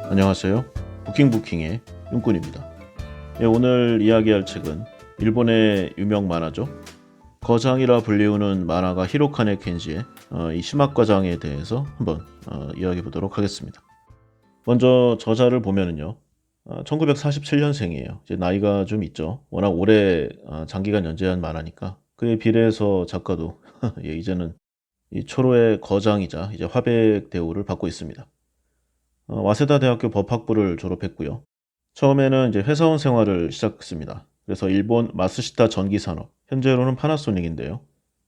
안녕하세요. 부킹부킹의 윤꾼입니다. 오늘 이야기할 책은 일본의 유명 만화죠. 거장이라 불리우는 만화가 히로카네 켄지의 이 시막과장에 대해서 한번 이야기해 보도록 하겠습니다. 먼저 저자를 보면은요. 1947년생이에요. 이제 나이가 좀 있죠. 워낙 오래 장기간 연재한 만화니까 그에 비례해서 작가도 이제는 이 초로의 거장이자 이제 화백 대우를 받고 있습니다. 와세다 대학교 법학부를 졸업했고요. 처음에는 이제 회사원 생활을 시작했습니다. 그래서 일본 마스시타 전기산업, 현재로는 파나소닉인데요.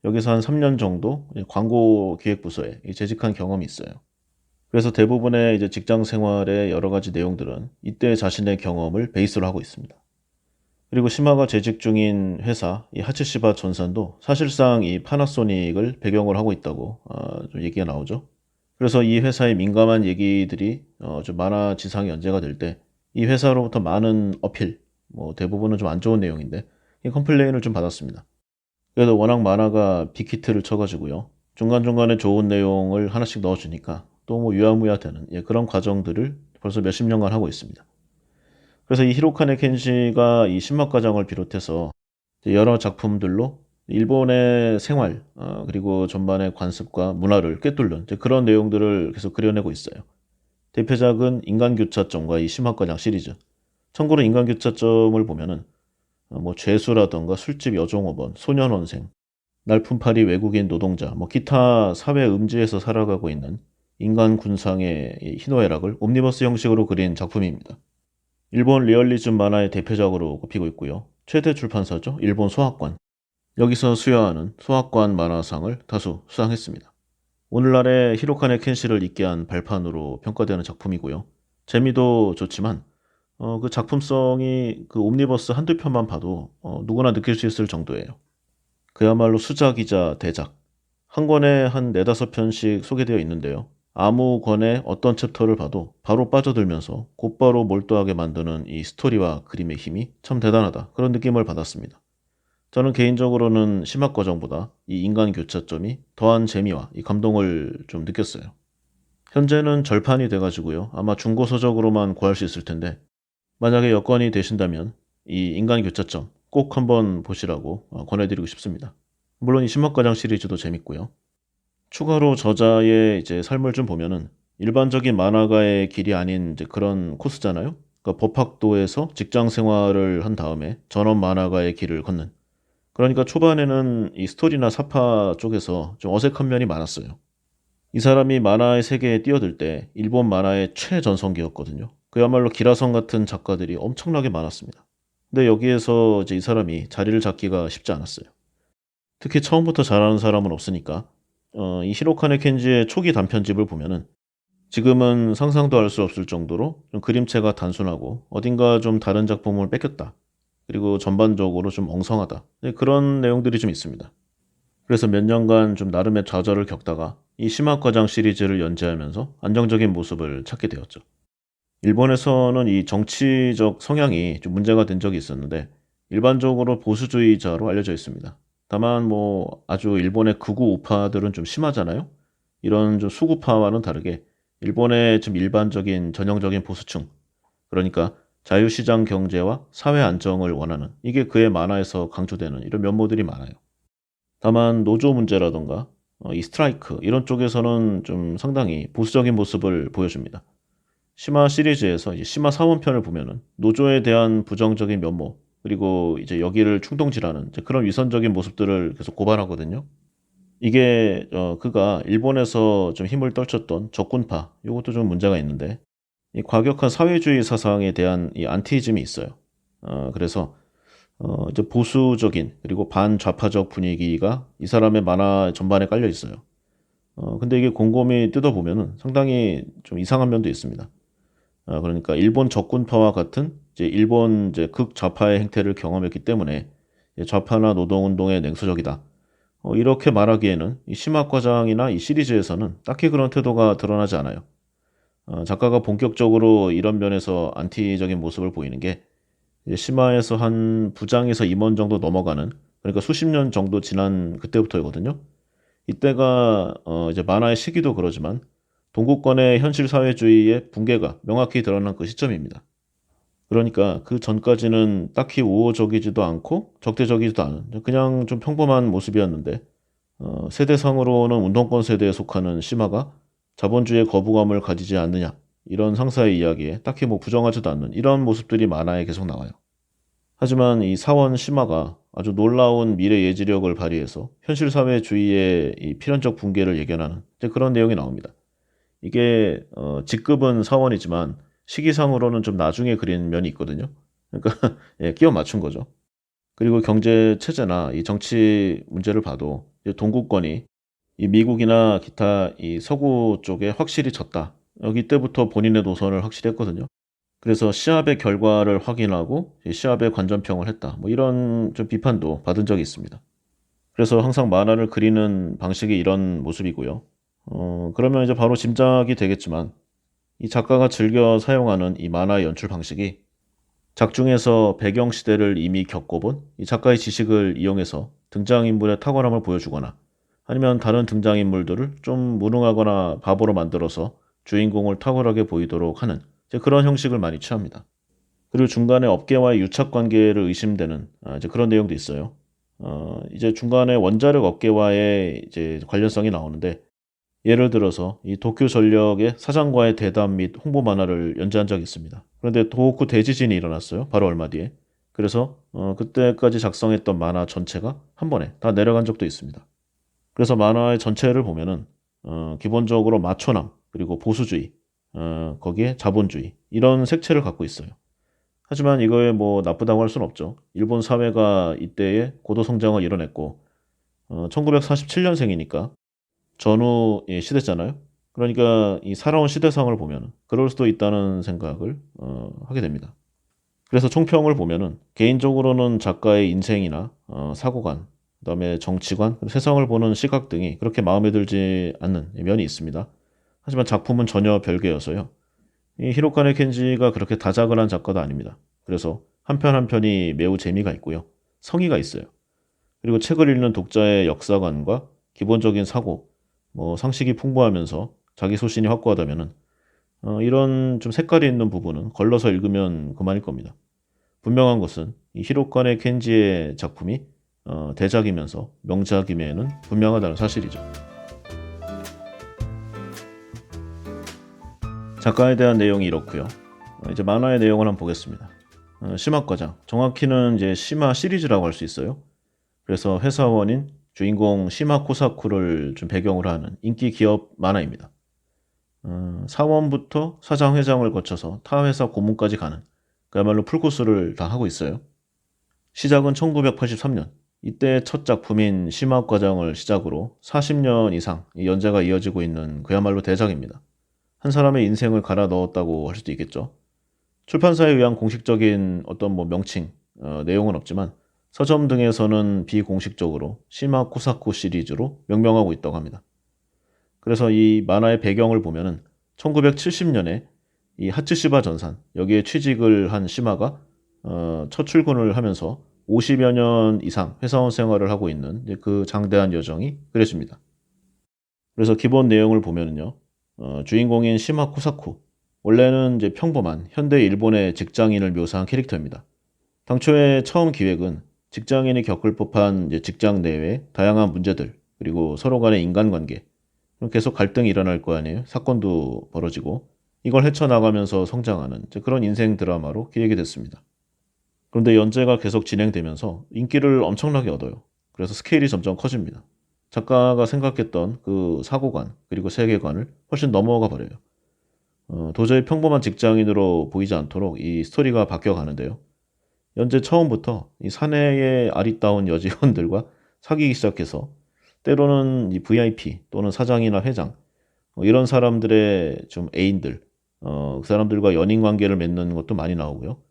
여기서 한 3년 정도 광고 기획부서에 재직한 경험이 있어요. 그래서 대부분의 이제 직장 생활의 여러 가지 내용들은 이때 자신의 경험을 베이스로 하고 있습니다. 그리고 시마가 재직 중인 회사, 이 하츠시바 전산도 사실상 이 파나소닉을 배경으로 하고 있다고 좀 얘기가 나오죠. 그래서 이 회사의 민감한 얘기들이 좀 만화 지상에 연재가 될 때 이 회사로부터 많은 어필, 뭐 대부분은 좀 안 좋은 내용인데 이 컴플레인을 좀 받았습니다. 그래도 워낙 만화가 빅히트를 쳐가지고요. 중간중간에 좋은 내용을 하나씩 넣어주니까 또 뭐 유야무야 되는 그런 과정들을 벌써 몇십 년간 하고 있습니다. 그래서 이 히로카네 켄시가 이 신막과장을 비롯해서 여러 작품들로 일본의 생활 그리고 전반의 관습과 문화를 꿰뚫는 그런 내용들을 계속 그려내고 있어요. 대표작은 인간교차점과 이 심화과장 시리즈. 참고로 인간교차점을 보면은 뭐 죄수라던가 술집 여종업원, 소년원생, 날품팔이 외국인 노동자, 뭐 기타 사회 음지에서 살아가고 있는 인간 군상의 이 희노애락을 옴니버스 형식으로 그린 작품입니다. 일본 리얼리즘 만화의 대표작으로 꼽히고 있고요. 최대 출판사죠. 일본 소학관. 여기서 수여하는 소학관 만화상을 다수 수상했습니다. 오늘날의 히로카네 켄시를 있게 한 발판으로 평가되는 작품이고요. 재미도 좋지만 그 작품성이 그 옴니버스 한두 편만 봐도 누구나 느낄 수 있을 정도예요. 그야말로 수작이자 대작. 한 권에 한 네다섯 편씩 소개되어 있는데요. 아무 권의 어떤 챕터를 봐도 바로 빠져들면서 곧바로 몰두하게 만드는 이 스토리와 그림의 힘이 참 대단하다. 그런 느낌을 받았습니다. 저는 개인적으로는 심화과정보다 이 인간 교차점이 더한 재미와 이 감동을 좀 느꼈어요. 현재는 절판이 돼가지고요. 아마 중고서적으로만 구할 수 있을 텐데 만약에 여건이 되신다면 이 인간 교차점 꼭 한번 보시라고 권해드리고 싶습니다. 물론 이 심화과장 시리즈도 재밌고요. 추가로 저자의 이제 삶을 좀 보면은 일반적인 만화가의 길이 아닌 이제 그런 코스잖아요. 그러니까 법학도에서 직장 생활을 한 다음에 전업 만화가의 길을 걷는. 그러니까 초반에는 이 스토리나 사파 쪽에서 좀 어색한 면이 많았어요. 이 사람이 만화의 세계에 뛰어들 때 일본 만화의 최전성기였거든요. 그야말로 기라성 같은 작가들이 엄청나게 많았습니다. 근데 여기에서 이제 이 사람이 자리를 잡기가 쉽지 않았어요. 특히 처음부터 잘하는 사람은 없으니까 이 히로카네 켄지의 초기 단편집을 보면은 지금은 상상도 할 수 없을 정도로 좀 그림체가 단순하고 어딘가 좀 다른 작품을 뺏겼다. 그리고 전반적으로 좀 엉성하다. 그런 내용들이 좀 있습니다. 그래서 몇 년간 좀 나름의 좌절을 겪다가 이 심화과장 시리즈를 연재하면서 안정적인 모습을 찾게 되었죠. 일본에서는 이 정치적 성향이 좀 문제가 된 적이 있었는데 일반적으로 보수주의자로 알려져 있습니다. 다만 뭐 아주 일본의 극우 우파들은 좀 심하잖아요. 이런 좀 수구파와는 다르게 일본의 좀 일반적인 전형적인 보수층, 그러니까 자유시장 경제와 사회 안정을 원하는 이게 그의 만화에서 강조되는 이런 면모들이 많아요. 다만 노조 문제라던가 이 스트라이크 이런 쪽에서는 좀 상당히 보수적인 모습을 보여줍니다. 심화 시리즈에서 이제 심화 사원편을 보면은 노조에 대한 부정적인 면모 그리고 이제 여기를 충동질하는 이제 그런 위선적인 모습들을 계속 고발하거든요. 이게 그가 일본에서 좀 힘을 떨쳤던 적군파 요것도 좀 문제가 있는데 이 과격한 사회주의 사상에 대한 이 안티이즘이 있어요. 그래서 이제 보수적인 그리고 반좌파적 분위기가 이 사람의 만화 전반에 깔려 있어요. 근데 이게 곰곰이 뜯어보면은 상당히 좀 이상한 면도 있습니다. 그러니까 일본 적군파와 같은 이제 일본 이제 극좌파의 행태를 경험했기 때문에 좌파나 노동운동에 냉소적이다. 이렇게 말하기에는 이 심화과장이나 이 시리즈에서는 딱히 그런 태도가 드러나지 않아요. 작가가 본격적으로 이런 면에서 안티적인 모습을 보이는 게 이제 심화에서 한 부장에서 임원 정도 넘어가는 그러니까 수십 년 정도 지난 그때부터이거든요. 이때가 이제 만화의 시기도 그러지만 동구권의 현실 사회주의의 붕괴가 명확히 드러난 그 시점입니다. 그러니까 그 전까지는 딱히 우호적이지도 않고 적대적이지도 않은 그냥 좀 평범한 모습이었는데 세대상으로는 운동권 세대에 속하는 시마가 자본주의의 거부감을 가지지 않느냐 이런 상사의 이야기에 딱히 뭐 부정하지도 않는 이런 모습들이 만화에 계속 나와요. 하지만 이 사원 시마가 아주 놀라운 미래 예지력을 발휘해서 현실 사회주의의 이 필연적 붕괴를 예견하는 이제 그런 내용이 나옵니다. 이게 직급은 사원이지만 시기상으로는 좀 나중에 그린 면이 있거든요. 그러니까 예, 끼워 맞춘 거죠. 그리고 경제 체제나 이 정치 문제를 봐도 이제 동구권이 이 미국이나 기타 이 서구 쪽에 확실히 졌다. 여기 때부터 본인의 노선을 확실히 했거든요. 그래서 시합의 결과를 확인하고 이 시합에 관전평을 했다. 뭐 이런 좀 비판도 받은 적이 있습니다. 그래서 항상 만화를 그리는 방식이 이런 모습이고요. 그러면 이제 바로 짐작이 되겠지만 이 작가가 즐겨 사용하는 이 만화의 연출 방식이 작중에서 배경 시대를 이미 겪어본 이 작가의 지식을 이용해서 등장인물의 탁월함을 보여주거나 아니면 다른 등장인물들을 좀 무능하거나 바보로 만들어서 주인공을 탁월하게 보이도록 하는 이제 그런 형식을 많이 취합니다. 그리고 중간에 업계와의 유착 관계를 의심되는 이제 그런 내용도 있어요. 이제 중간에 원자력 업계와의 이제 관련성이 나오는데 예를 들어서 이 도쿄 전력의 사장과의 대담 및 홍보 만화를 연재한 적이 있습니다. 그런데 도호쿠 대지진이 일어났어요. 바로 얼마 뒤에. 그래서 그때까지 작성했던 만화 전체가 한 번에 다 내려간 적도 있습니다. 그래서 만화의 전체를 보면은 기본적으로 마초남 그리고 보수주의 거기에 자본주의 이런 색채를 갖고 있어요. 하지만 이거에 뭐 나쁘다고 할 수는 없죠. 일본 사회가 이때에 고도 성장을 이뤄냈고 1947년생이니까 전후 시대잖아요. 그러니까 이 살아온 시대상을 보면 그럴 수도 있다는 생각을 하게 됩니다. 그래서 총평을 보면은 개인적으로는 작가의 인생이나 사고관, 그다음에 정치관, 그리고 세상을 보는 시각 등이 그렇게 마음에 들지 않는 면이 있습니다. 하지만 작품은 전혀 별개여서요. 이 히로카네 켄지가 그렇게 다작을 한 작가도 아닙니다. 그래서 한 편 한 편이 매우 재미가 있고요. 성의가 있어요. 그리고 책을 읽는 독자의 역사관과 기본적인 사고, 뭐 상식이 풍부하면서 자기 소신이 확고하다면은 이런 좀 색깔이 있는 부분은 걸러서 읽으면 그만일 겁니다. 분명한 것은 이 히로카네 켄지의 작품이 대작이면서 명작임에는 분명하다는 사실이죠. 작가에 대한 내용이 이렇고요. 이제 만화의 내용을 한번 보겠습니다. 시마과장, 정확히는 이제 시마 시리즈라고 할 수 있어요. 그래서 회사원인 주인공 시마 코사쿠를 좀 배경으로 하는 인기 기업 만화입니다. 사원부터 사장, 회장을 거쳐서 타 회사 고문까지 가는 그야말로 풀코스를 다 하고 있어요. 시작은 1983년. 이때 첫 작품인 시마과장을 시작으로 40년 이상 연재가 이어지고 있는 그야말로 대작입니다. 한 사람의 인생을 갈아 넣었다고 할 수도 있겠죠. 출판사에 의한 공식적인 어떤 뭐 명칭, 내용은 없지만 서점 등에서는 비공식적으로 시마 코사쿠 시리즈로 명명하고 있다고 합니다. 그래서 이 만화의 배경을 보면은 1970년에 이 하츠시바 전산 여기에 취직을 한 시마가 첫 출근을 하면서 50여 년 이상 회사원 생활을 하고 있는 그 장대한 여정이 그려집니다. 그래서 기본 내용을 보면은요, 주인공인 시마 코사쿠 원래는 이제 평범한 현대 일본의 직장인을 묘사한 캐릭터입니다. 당초에 처음 기획은 직장인이 겪을 법한 이제 직장 내외 다양한 문제들 그리고 서로 간의 인간관계 계속 갈등이 일어날 거 아니에요. 사건도 벌어지고 이걸 헤쳐나가면서 성장하는 그런 인생 드라마로 기획이 됐습니다. 그런데 연재가 계속 진행되면서 인기를 엄청나게 얻어요. 그래서 스케일이 점점 커집니다. 작가가 생각했던 그 사고관 그리고 세계관을 훨씬 넘어가 버려요. 도저히 평범한 직장인으로 보이지 않도록 이 스토리가 바뀌어가는데요. 연재 처음부터 이 사내의 아리따운 여직원들과 사귀기 시작해서 때로는 이 VIP 또는 사장이나 회장 이런 사람들의 좀 애인들 그 사람들과 연인 관계를 맺는 것도 많이 나오고요.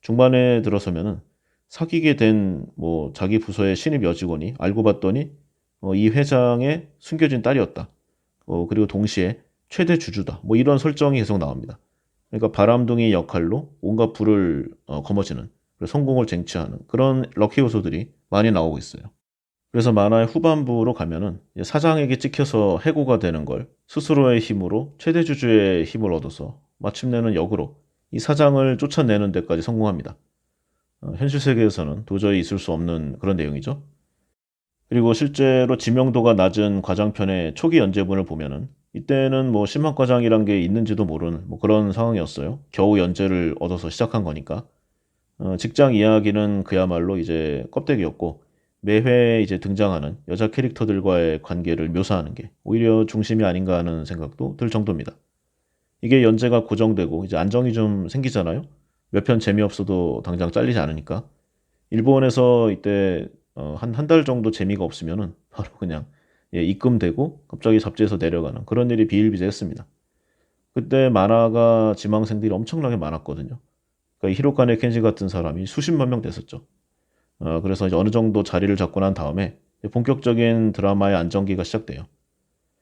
중반에 들어서면은 사귀게 된 뭐 자기 부서의 신입 여직원이 알고 봤더니 이 회장의 숨겨진 딸이었다. 그리고 동시에 최대 주주다. 뭐 이런 설정이 계속 나옵니다. 그러니까 바람둥이 역할로 온갖 불을 거머쥐는 성공을 쟁취하는 그런 럭키 요소들이 많이 나오고 있어요. 그래서 만화의 후반부로 가면은 이제 사장에게 찍혀서 해고가 되는 걸 스스로의 힘으로 최대 주주의 힘을 얻어서 마침내는 역으로 이 사장을 쫓아내는 데까지 성공합니다. 현실 세계에서는 도저히 있을 수 없는 그런 내용이죠. 그리고 실제로 지명도가 낮은 과장편의 초기 연재분을 보면은 이때는 뭐 심화과장이란 게 있는지도 모르는 뭐 그런 상황이었어요. 겨우 연재를 얻어서 시작한 거니까. 직장 이야기는 그야말로 이제 껍데기였고 매회 이제 등장하는 여자 캐릭터들과의 관계를 묘사하는 게 오히려 중심이 아닌가 하는 생각도 들 정도입니다. 이게 연재가 고정되고 이제 안정이 좀 생기잖아요. 몇 편 재미없어도 당장 잘리지 않으니까. 일본에서 이때 한 달 정도 재미가 없으면은 바로 그냥 예, 입금되고 갑자기 잡지에서 내려가는 그런 일이 비일비재했습니다. 그때 만화가 지망생들이 엄청나게 많았거든요. 그러니까 히로카네 켄지 같은 사람이 수십만 명 됐었죠. 그래서 이제 어느 정도 자리를 잡고 난 다음에 본격적인 드라마의 안정기가 시작돼요.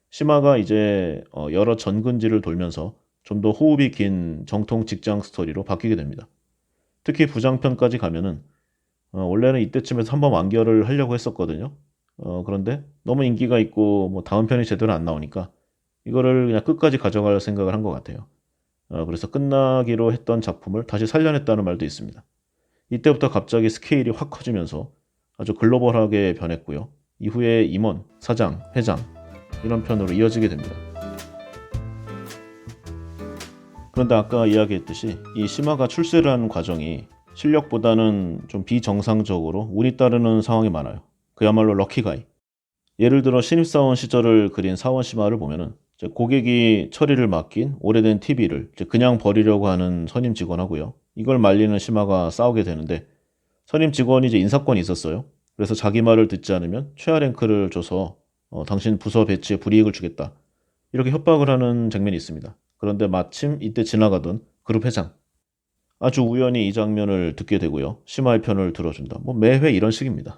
시마가 이제 여러 전근지를 돌면서 좀 더 호흡이 긴 정통 직장 스토리로 바뀌게 됩니다. 특히 부장편까지 가면은 원래는 이때쯤에서 한번 완결을 하려고 했었거든요. 그런데 너무 인기가 있고 뭐 다음 편이 제대로 안 나오니까 이거를 그냥 끝까지 가져갈 생각을 한 것 같아요. 그래서 끝나기로 했던 작품을 다시 살려냈다는 말도 있습니다. 이때부터 갑자기 스케일이 확 커지면서 아주 글로벌하게 변했고요. 이후에 임원, 사장, 회장 이런 편으로 이어지게 됩니다. 그런데 아까 이야기했듯이 이 심화가 출세를 하는 과정이 실력보다는 좀 비정상적으로 운이 따르는 상황이 많아요. 그야말로 럭키가이. 예를 들어 신입사원 시절을 그린 사원 심화를 보면은 이제 고객이 처리를 맡긴 오래된 TV를 그냥 버리려고 하는 선임 직원하고요. 이걸 말리는 심화가 싸우게 되는데 선임 직원이 이제 인사권이 있었어요. 그래서 자기 말을 듣지 않으면 최하 랭크를 줘서 당신 부서 배치에 불이익을 주겠다. 이렇게 협박을 하는 장면이 있습니다. 그런데 마침 이때 지나가던 그룹 회장. 아주 우연히 이 장면을 듣게 되고요. 심화의 편을 들어준다. 뭐 매회 이런 식입니다.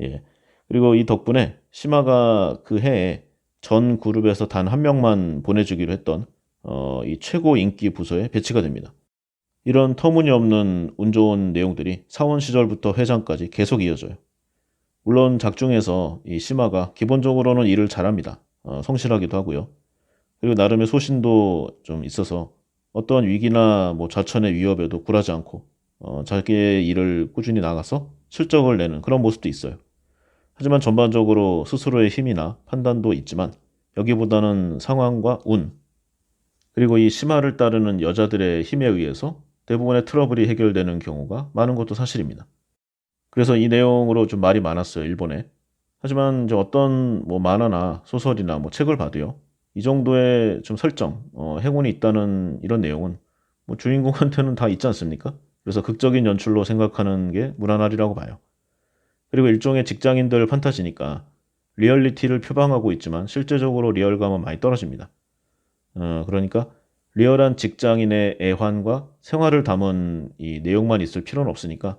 예. 그리고 이 덕분에 심화가 그 해에 전 그룹에서 단 한 명만 보내주기로 했던 이 최고 인기 부서에 배치가 됩니다. 이런 터무니없는 운 좋은 내용들이 사원 시절부터 회장까지 계속 이어져요. 물론 작중에서 이 심화가 기본적으로는 일을 잘합니다. 성실하기도 하고요. 그리고 나름의 소신도 좀 있어서 어떤 위기나 뭐 자천의 위협에도 굴하지 않고 자기의 일을 꾸준히 나가서 실적을 내는 그런 모습도 있어요. 하지만 전반적으로 스스로의 힘이나 판단도 있지만 여기보다는 상황과 운, 그리고 이 심화를 따르는 여자들의 힘에 의해서 대부분의 트러블이 해결되는 경우가 많은 것도 사실입니다. 그래서 이 내용으로 좀 말이 많았어요, 일본에. 하지만 이제 어떤 뭐 만화나 소설이나 뭐 책을 봐도요. 이 정도의 좀 설정, 행운이 있다는 이런 내용은 뭐 주인공한테는 다 있지 않습니까? 그래서 극적인 연출로 생각하는 게 무난하리라고 봐요. 그리고 일종의 직장인들 판타지니까 리얼리티를 표방하고 있지만 실제적으로 리얼감은 많이 떨어집니다. 그러니까 리얼한 직장인의 애환과 생활을 담은 이 내용만 있을 필요는 없으니까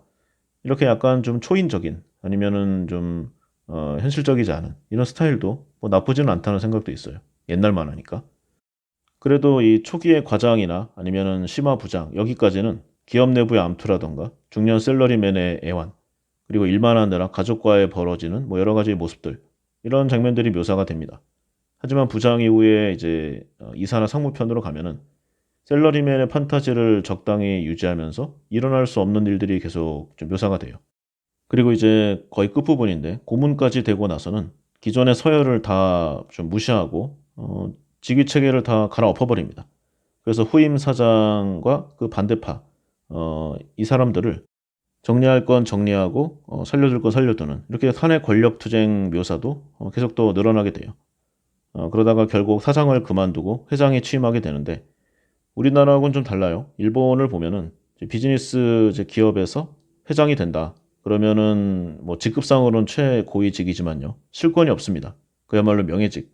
이렇게 약간 좀 초인적인 아니면은 좀 현실적이지 않은 이런 스타일도 뭐 나쁘지는 않다는 생각도 있어요. 옛날 만화니까. 그래도 이 초기의 과장이나 아니면은 심화 부장 여기까지는 기업 내부의 암투라던가 중년 셀러리맨의 애환 그리고 일만 하느라 가족과의 벌어지는 뭐 여러 가지 모습들 이런 장면들이 묘사가 됩니다. 하지만 부장 이후에 이제 이사나 상무편으로 가면은 셀러리맨의 판타지를 적당히 유지하면서 일어날 수 없는 일들이 계속 좀 묘사가 돼요. 그리고 이제 거의 끝부분인데 고문까지 되고 나서는 기존의 서열을 다 좀 무시하고 직위 체계를 다 갈아엎어 버립니다. 그래서 후임 사장과 그 반대파 이 사람들을 정리할 건 정리하고 살려둘 건 살려두는 이렇게 사내 권력 투쟁 묘사도 계속 또 늘어나게 돼요. 그러다가 결국 사장을 그만두고 회장에 취임하게 되는데 우리나라하고는 좀 달라요. 일본을 보면은 이제 비즈니스 이제 기업에서 회장이 된다. 그러면은 뭐 직급상으로는 최고위직이지만요. 실권이 없습니다. 그야말로 명예직.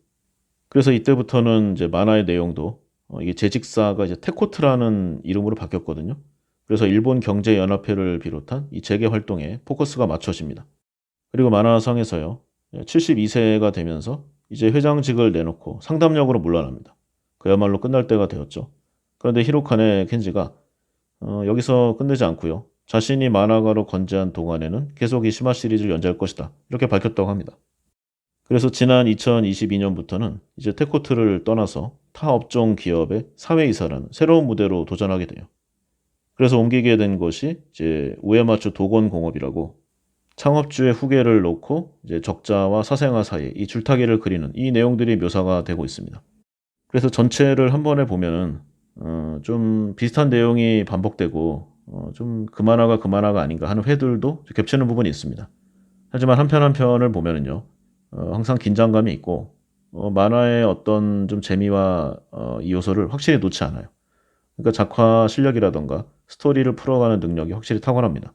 그래서 이때부터는 이제 만화의 내용도 이게 재직사가 이제 테코트라는 이름으로 바뀌었거든요. 그래서 일본 경제연합회를 비롯한 이 재계 활동에 포커스가 맞춰집니다. 그리고 만화상에서요. 72세가 되면서 이제 회장직을 내놓고 상담력으로 물러납니다. 그야말로 끝날 때가 되었죠. 그런데 히로카네 켄지가 여기서 끝내지 않고요. 자신이 만화가로 건재한 동안에는 계속 이 시마 시리즈를 연재할 것이다. 이렇게 밝혔다고 합니다. 그래서 지난 2022년부터는 이제 테코트를 떠나서 타 업종 기업의 사회이사라는 새로운 무대로 도전하게 돼요. 그래서 옮기게 된 것이 이제 우에마츠 도건공업이라고 창업주의 후계를 놓고 이제 적자와 사생아 사이 이 줄타기를 그리는 이 내용들이 묘사가 되고 있습니다. 그래서 전체를 한 번에 보면은 좀 비슷한 내용이 반복되고 좀 그만화가 아닌가 하는 회들도 겹치는 부분이 있습니다. 하지만 한 편 한 편을 보면은요, 항상 긴장감이 있고 만화의 어떤 좀 재미와 이 요소를 확실히 놓지 않아요. 그러니까 작화 실력이라던가 스토리를 풀어가는 능력이 확실히 탁월합니다.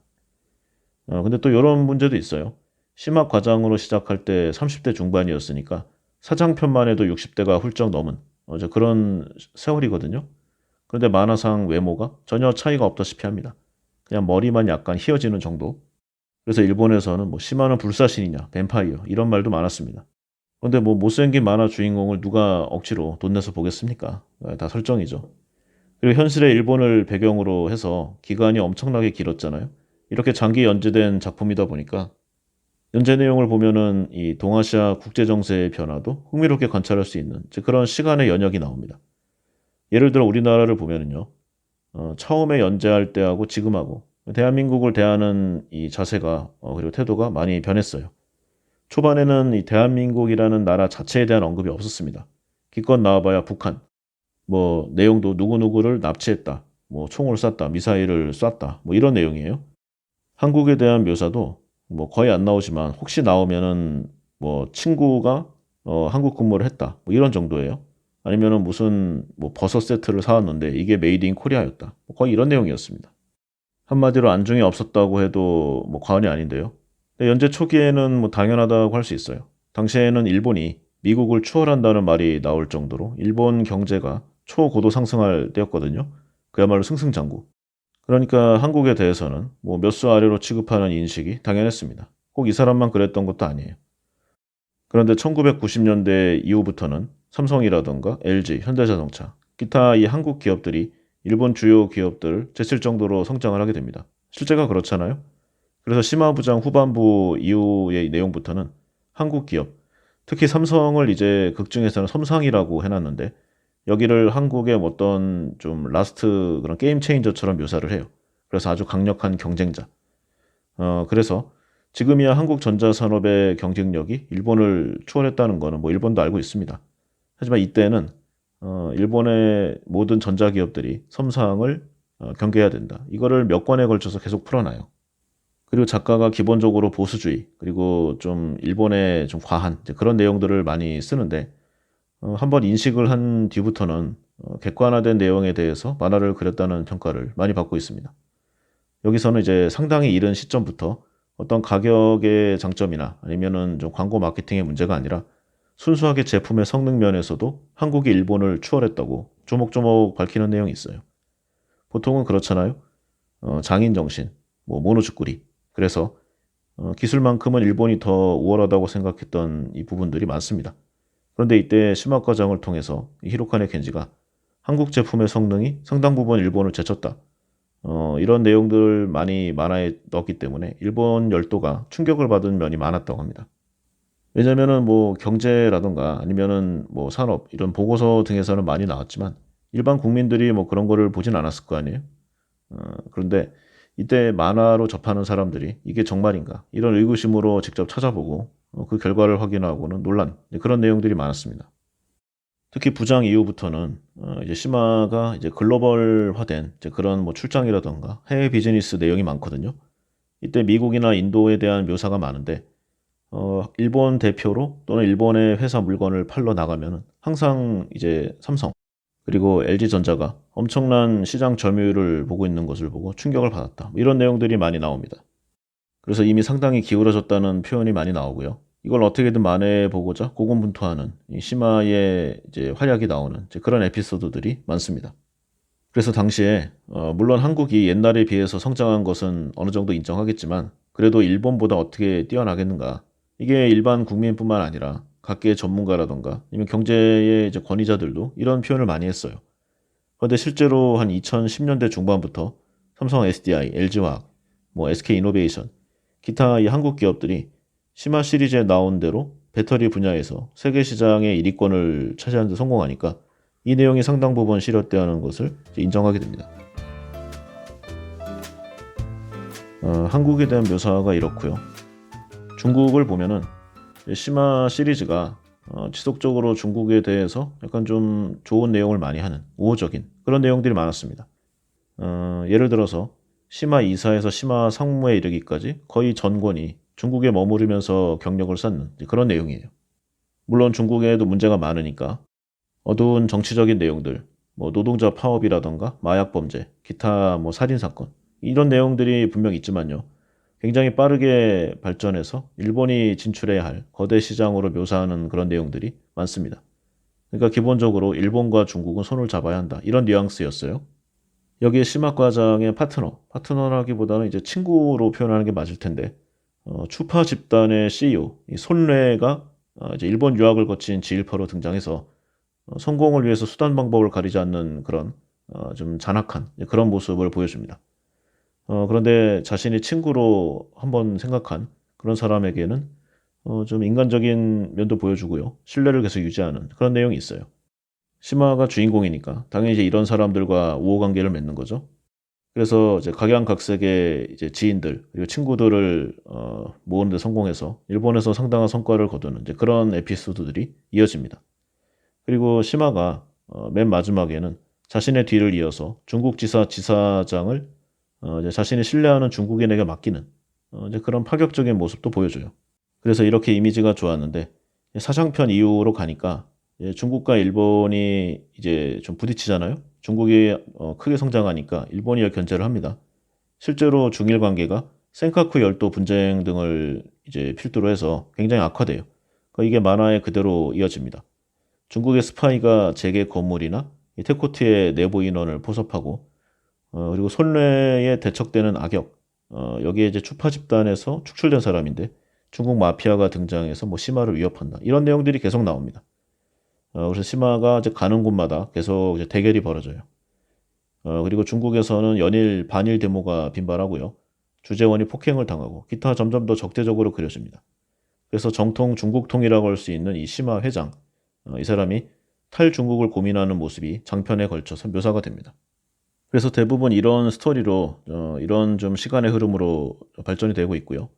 근데 또 이런 문제도 있어요. 심학 과장으로 시작할 때 30대 중반이었으니까 사장편만 해도 60대가 훌쩍 넘은 그런 세월이거든요. 그런데 만화상 외모가 전혀 차이가 없다시피 합니다. 그냥 머리만 약간 휘어지는 정도. 그래서 일본에서는 뭐 시마는 불사신이냐, 뱀파이어 이런 말도 많았습니다. 그런데 뭐 못생긴 만화 주인공을 누가 억지로 돈 내서 보겠습니까? 다 설정이죠. 그리고 현실의 일본을 배경으로 해서 기간이 엄청나게 길었잖아요. 이렇게 장기 연재된 작품이다 보니까 연재 내용을 보면은 이 동아시아 국제 정세의 변화도 흥미롭게 관찰할 수 있는 그런 시간의 연역이 나옵니다. 예를 들어 우리나라를 보면은요. 처음에 연재할 때하고 지금하고 대한민국을 대하는 이 자세가 그리고 태도가 많이 변했어요. 초반에는 이 대한민국이라는 나라 자체에 대한 언급이 없었습니다. 기껏 나와봐야 북한, 뭐 내용도 누구누구를 납치했다, 뭐 총을 쐈다, 미사일을 쐈다, 뭐 이런 내용이에요. 한국에 대한 묘사도 뭐 거의 안 나오지만 혹시 나오면은 뭐 친구가 한국 근무를 했다, 뭐 이런 정도예요. 아니면은 무슨 뭐 버섯 세트를 사왔는데 이게 메이드 인 코리아였다, 뭐 거의 이런 내용이었습니다. 한마디로 안중에 없었다고 해도 뭐 과언이 아닌데요. 근데 연재 초기에는 뭐 당연하다고 할 수 있어요. 당시에는 일본이 미국을 추월한다는 말이 나올 정도로 일본 경제가 초고도 상승할 때였거든요. 그야말로 승승장구. 그러니까 한국에 대해서는 뭐 몇 수 아래로 취급하는 인식이 당연했습니다. 꼭 이 사람만 그랬던 것도 아니에요. 그런데 1990년대 이후부터는 삼성이라던가 LG, 현대자동차, 기타 이 한국 기업들이 일본 주요 기업들을 제칠 정도로 성장을 하게 됩니다. 실제가 그렇잖아요. 그래서 시마부장 후반부 이후의 내용부터는 한국 기업, 특히 삼성을 이제 극중에서는 섬상이라고 해놨는데 여기를 한국의 어떤 좀 라스트 그런 게임 체인저처럼 묘사를 해요. 그래서 아주 강력한 경쟁자. 그래서 지금이야 한국 전자산업의 경쟁력이 일본을 추월했다는 거는 뭐 일본도 알고 있습니다. 하지만 이때는 일본의 모든 전자기업들이 섬상을 경계해야 된다. 이거를 몇 권에 걸쳐서 계속 풀어놔요. 그리고 작가가 기본적으로 보수주의 그리고 좀 일본의 좀 과한 그런 내용들을 많이 쓰는데 한번 인식을 한 뒤부터는 객관화된 내용에 대해서 만화를 그렸다는 평가를 많이 받고 있습니다. 여기서는 이제 상당히 이른 시점부터 어떤 가격의 장점이나 아니면은 좀 광고 마케팅의 문제가 아니라 순수하게 제품의 성능 면에서도 한국이 일본을 추월했다고 조목조목 밝히는 내용이 있어요. 보통은 그렇잖아요. 장인 정신, 뭐 모노즈쿠리. 그래서 기술만큼은 일본이 더 우월하다고 생각했던 이 부분들이 많습니다. 그런데 이때 심화과정을 통해서 히로카네 켄지가 한국 제품의 성능이 상당 부분 일본을 제쳤다. 이런 내용들 많이 만화에 넣었기 때문에 일본 열도가 충격을 받은 면이 많았다고 합니다. 왜냐면은 뭐 경제라던가 아니면은 뭐 산업 이런 보고서 등에서는 많이 나왔지만 일반 국민들이 뭐 그런 거를 보진 않았을 거 아니에요. 그런데 이때 만화로 접하는 사람들이 이게 정말인가 이런 의구심으로 직접 찾아보고 그 결과를 확인하고는 논란 그런 내용들이 많았습니다. 특히 부장 이후부터는 이제 시마가 이제 글로벌화된 이제 그런 뭐 출장이라던가 해외 비즈니스 내용이 많거든요. 이때 미국이나 인도에 대한 묘사가 많은데 일본 대표로 또는 일본의 회사 물건을 팔러 나가면은 항상 이제 삼성 그리고 LG전자가 엄청난 시장 점유율을 보고 있는 것을 보고 충격을 받았다. 뭐 이런 내용들이 많이 나옵니다. 그래서 이미 상당히 기울어졌다는 표현이 많이 나오고요. 이걸 어떻게든 만회해보고자 고군분투하는 이 시마의 이제 활약이 나오는 이제 그런 에피소드들이 많습니다. 그래서 당시에 물론 한국이 옛날에 비해서 성장한 것은 어느 정도 인정하겠지만 그래도 일본보다 어떻게 뛰어나겠는가. 이게 일반 국민뿐만 아니라 각계의 전문가라던가 아니면 경제의 이제 권위자들도 이런 표현을 많이 했어요. 그런데 실제로 한 2010년대 중반부터 삼성 SDI, LG화학 뭐 SK이노베이션, 기타 이 한국 기업들이 시마 시리즈에 나온 대로 배터리 분야에서 세계 시장의 1위권을 차지하는 데 성공하니까 이 내용이 상당 부분 실현되는 것을 인정하게 됩니다. 한국에 대한 묘사가 이렇고요. 중국을 보면은 시마 시리즈가 지속적으로 중국에 대해서 약간 좀 좋은 내용을 많이 하는 우호적인 그런 내용들이 많았습니다. 예를 들어서 시마 이사에서 시마 상무에 이르기까지 거의 전권이 중국에 머무르면서 경력을 쌓는 그런 내용이에요. 물론 중국에도 문제가 많으니까 어두운 정치적인 내용들, 뭐 노동자 파업이라던가 마약 범죄, 기타 뭐 살인 사건 이런 내용들이 분명 있지만요. 굉장히 빠르게 발전해서 일본이 진출해야 할 거대 시장으로 묘사하는 그런 내용들이 많습니다. 그러니까 기본적으로 일본과 중국은 손을 잡아야 한다. 이런 뉘앙스였어요. 여기에 시마과장의 파트너라기보다는 이제 친구로 표현하는 게 맞을 텐데, 추파 집단의 CEO, 이 손레가 이제 일본 유학을 거친 지일파로 등장해서 성공을 위해서 수단 방법을 가리지 않는 그런 좀 잔악한 그런 모습을 보여줍니다. 그런데 자신이 친구로 한번 생각한 그런 사람에게는 좀 인간적인 면도 보여주고요. 신뢰를 계속 유지하는 그런 내용이 있어요. 시마가 주인공이니까 당연히 이제 이런 사람들과 우호 관계를 맺는 거죠. 그래서 이제 각양각색의 이제 지인들 그리고 친구들을 모으는 데 성공해서 일본에서 상당한 성과를 거두는 이제 그런 에피소드들이 이어집니다. 그리고 시마가 맨 마지막에는 자신의 뒤를 이어서 중국 지사장을 이제 자신이 신뢰하는 중국인에게 맡기는 이제 그런 파격적인 모습도 보여줘요. 그래서 이렇게 이미지가 좋았는데 사장편 이후로 가니까 중국과 일본이 이제 좀 부딪히잖아요. 중국이 크게 성장하니까 일본이 견제를 합니다. 실제로 중일 관계가 센카쿠 열도 분쟁 등을 이제 필두로 해서 굉장히 악화돼요. 그러니까 이게 만화에 그대로 이어집니다. 중국의 스파이가 재계 건물이나 테코트의 내부 인원을 포섭하고 그리고 손뇌에 대척되는 악역 여기에 이제 추파 집단에서 축출된 사람인데 중국 마피아가 등장해서 뭐 시마를 위협한다 이런 내용들이 계속 나옵니다. 그래서 시마가 이제 가는 곳마다 계속 이제 대결이 벌어져요. 그리고 중국에서는 연일 반일 데모가 빈발하고요. 주재원이 폭행을 당하고 기타 점점 더 적대적으로 그려집니다. 그래서 정통 중국통이라고 할 수 있는 이 시마 회장 이 사람이 탈중국을 고민하는 모습이 장편에 걸쳐서 묘사가 됩니다. 그래서 대부분 이런 스토리로 이런 좀 시간의 흐름으로 발전이 되고 있고요.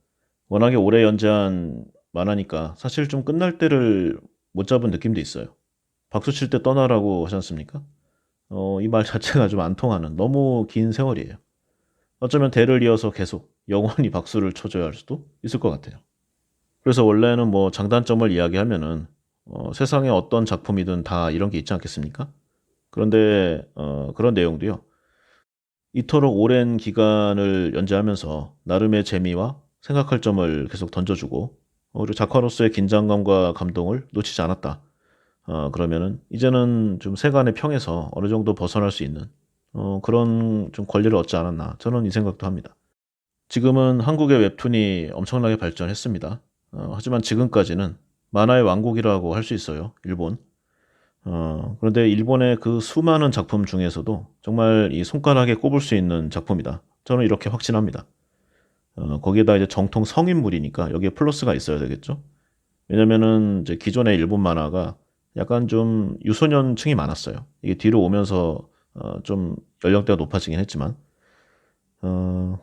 워낙에 오래 연재한 만화니까 사실 좀 끝날 때를 못 잡은 느낌도 있어요. 박수 칠 때 떠나라고 하지 않습니까? 이 말 자체가 좀 안 통하는 너무 긴 세월이에요. 어쩌면 대를 이어서 계속 영원히 박수를 쳐줘야 할 수도 있을 것 같아요. 그래서 원래는 뭐 장단점을 이야기하면은 세상에 어떤 작품이든 다 이런 게 있지 않겠습니까? 그런데 그런 내용도요. 이토록 오랜 기간을 연재하면서 나름의 재미와 생각할 점을 계속 던져주고 그리고 작가로서의 긴장감과 감동을 놓치지 않았다. 그러면은 이제는 좀 세간의 평에서 어느 정도 벗어날 수 있는 그런 좀 권리를 얻지 않았나 저는 이 생각도 합니다. 지금은 한국의 웹툰이 엄청나게 발전했습니다. 하지만 지금까지는 만화의 왕국이라고 할 수 있어요. 일본. 그런데 일본의 그 수많은 작품 중에서도 정말 이 손가락에 꼽을 수 있는 작품이다. 저는 이렇게 확신합니다. 거기에다 이제 정통 성인물이니까 여기에 플러스가 있어야 되겠죠. 왜냐면은 이제 기존의 일본 만화가 약간 좀 유소년층이 많았어요. 이게 뒤로 오면서 좀 연령대가 높아지긴 했지만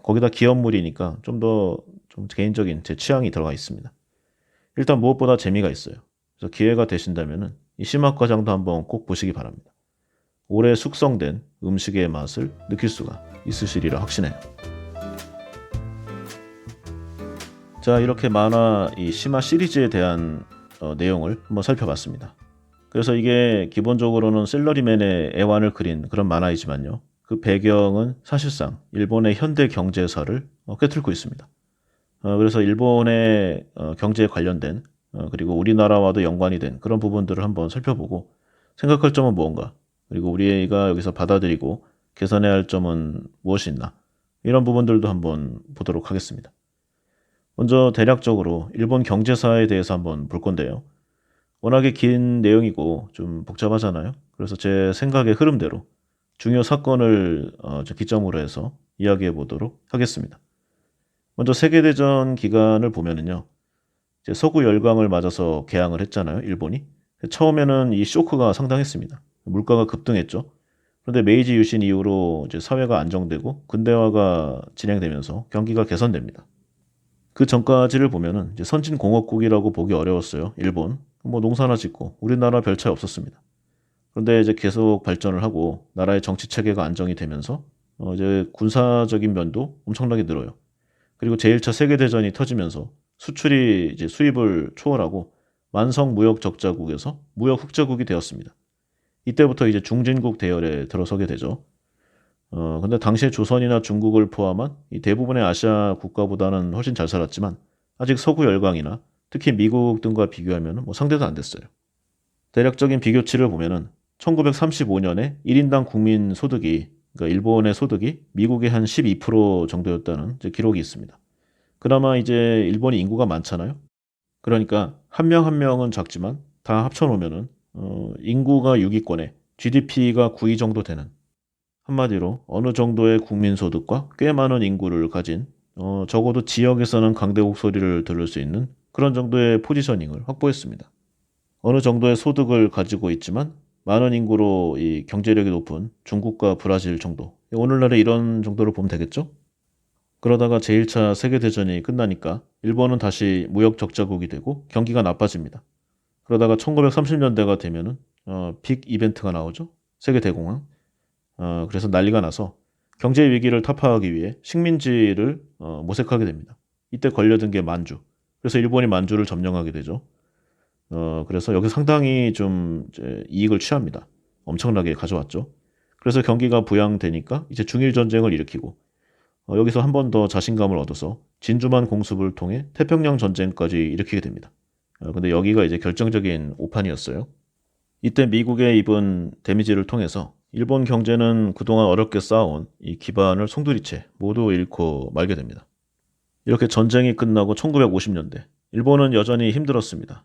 거기다 기업물이니까 좀 더 좀 개인적인 제 취향이 들어가 있습니다. 일단 무엇보다 재미가 있어요. 그래서 기회가 되신다면은 이 심화과장도 한번 꼭 보시기 바랍니다. 오래 숙성된 음식의 맛을 느낄 수가 있으시리라 확신해요. 자, 이렇게 만화 이 시마 시리즈에 대한 내용을 한번 살펴봤습니다. 그래서 이게 기본적으로는 샐러리맨의 애환을 그린 그런 만화이지만요. 그 배경은 사실상 일본의 현대 경제사를 꿰뚫고 있습니다. 그래서 일본의 경제에 관련된 그리고 우리나라와도 연관이 된 그런 부분들을 한번 살펴보고 생각할 점은 무언가 그리고 우리가 여기서 받아들이고 개선해야 할 점은 무엇이 있나 이런 부분들도 한번 보도록 하겠습니다. 먼저 대략적으로 일본 경제사에 대해서 한번 볼 건데요. 워낙에 긴 내용이고 좀 복잡하잖아요. 그래서 제 생각의 흐름대로 중요 사건을 기점으로 해서 이야기해 보도록 하겠습니다. 먼저 세계대전 기간을 보면은요. 이제 서구 열강을 맞아서 개항을 했잖아요, 일본이. 처음에는 이 쇼크가 상당했습니다. 물가가 급등했죠. 그런데 메이지 유신 이후로 이제 사회가 안정되고 근대화가 진행되면서 경기가 개선됩니다. 그 전까지를 보면은 이제 선진공업국이라고 보기 어려웠어요. 일본. 뭐 농사나 짓고 우리나라 별 차이 없었습니다. 그런데 이제 계속 발전을 하고 나라의 정치 체계가 안정이 되면서 이제 군사적인 면도 엄청나게 늘어요. 그리고 제1차 세계대전이 터지면서 수출이 이제 수입을 초월하고 만성 무역 적자국에서 무역 흑자국이 되었습니다. 이때부터 이제 중진국 대열에 들어서게 되죠. 근데 당시에 조선이나 중국을 포함한 이 대부분의 아시아 국가보다는 훨씬 잘 살았지만 아직 서구 열강이나 특히 미국 등과 비교하면 뭐 상대도 안 됐어요. 대략적인 비교치를 보면은 1935년에 1인당 국민 소득이 그러니까 일본의 소득이 미국의 한 12% 정도였다는 이제 기록이 있습니다. 그나마 이제 일본이 인구가 많잖아요. 그러니까 한 명 한 명은 작지만 다 합쳐놓으면은 인구가 6위권에 GDP가 9위 정도 되는 한마디로 어느 정도의 국민 소득과 꽤 많은 인구를 가진 적어도 지역에서는 강대국 소리를 들을 수 있는 그런 정도의 포지셔닝을 확보했습니다. 어느 정도의 소득을 가지고 있지만 많은 인구로 이 경제력이 높은 중국과 브라질 정도. 오늘날의 이런 정도를 보면 되겠죠? 그러다가 제1차 세계대전이 끝나니까 일본은 다시 무역 적자국이 되고 경기가 나빠집니다. 그러다가 1930년대가 되면은 빅 이벤트가 나오죠. 세계대공황. 그래서 난리가 나서 경제 위기를 타파하기 위해 식민지를 모색하게 됩니다. 이때 걸려든 게 만주. 그래서 일본이 만주를 점령하게 되죠. 그래서 여기 상당히 좀 이제 이익을 취합니다. 엄청나게 가져왔죠. 그래서 경기가 부양되니까 이제 중일 전쟁을 일으키고 여기서 한 번 더 자신감을 얻어서 진주만 공습을 통해 태평양 전쟁까지 일으키게 됩니다. 근데 여기가 이제 결정적인 오판이었어요. 이때 미국의 입은 데미지를 통해서 일본 경제는 그동안 어렵게 쌓아온 이 기반을 송두리째 모두 잃고 말게 됩니다. 이렇게 전쟁이 끝나고 1950년대 일본은 여전히 힘들었습니다.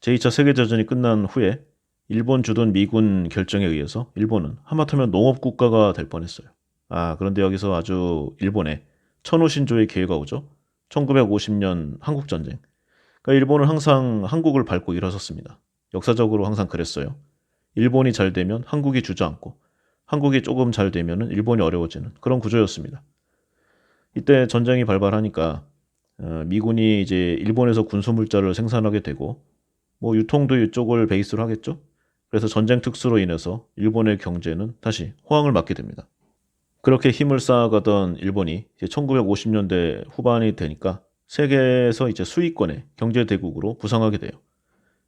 제2차 세계대전이 끝난 후에 일본 주둔 미군 결정에 의해서 일본은 하마터면 농업국가가 될 뻔했어요. 그런데 여기서 아주 일본에 천오신조의 기회가 오죠. 1950년 한국전쟁. 그러니까 일본은 항상 한국을 밟고 일어섰습니다. 역사적으로 항상 그랬어요. 일본이 잘 되면 한국이 주저앉고 한국이 조금 잘 되면 일본이 어려워지는 그런 구조였습니다. 이때 전쟁이 발발하니까 미군이 이제 일본에서 군수물자를 생산하게 되고 뭐 유통도 이쪽을 베이스로 하겠죠. 그래서 전쟁 특수로 인해서 일본의 경제는 다시 호황을 맞게 됩니다. 그렇게 힘을 쌓아가던 일본이 이제 1950년대 후반이 되니까 세계에서 이제 수익권의 경제 대국으로 부상하게 돼요.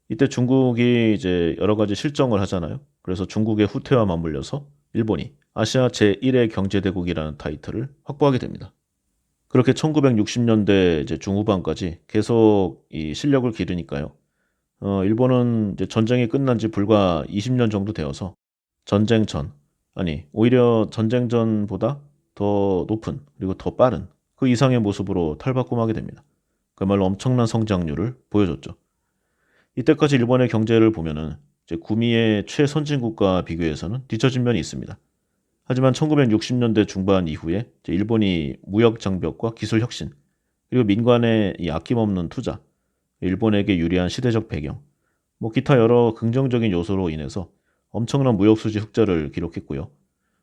이때 중국이 이제 여러 가지 실정을 하잖아요. 그래서 중국의 후퇴와 맞물려서 일본이 아시아 제1의 경제 대국이라는 타이틀을 확보하게 됩니다. 그렇게 1960년대 이제 중후반까지 계속 이 실력을 기르니까요. 일본은 이제 전쟁이 끝난 지 불과 20년 정도 되어서 전쟁 전, 아니, 오히려 전쟁 전보다 더 높은, 그리고 더 빠른 그 이상의 모습으로 탈바꿈하게 됩니다. 그야말로 엄청난 성장률을 보여줬죠. 이때까지 일본의 경제를 보면은 이제 구미의 최선진국과 비교해서는 뒤처진 면이 있습니다. 하지만 1960년대 중반 이후에 이제 일본이 무역 장벽과 기술 혁신, 그리고 민간의 이 아낌없는 투자, 일본에게 유리한 시대적 배경, 뭐 기타 여러 긍정적인 요소로 인해서 엄청난 무역 수지 흑자를 기록했고요.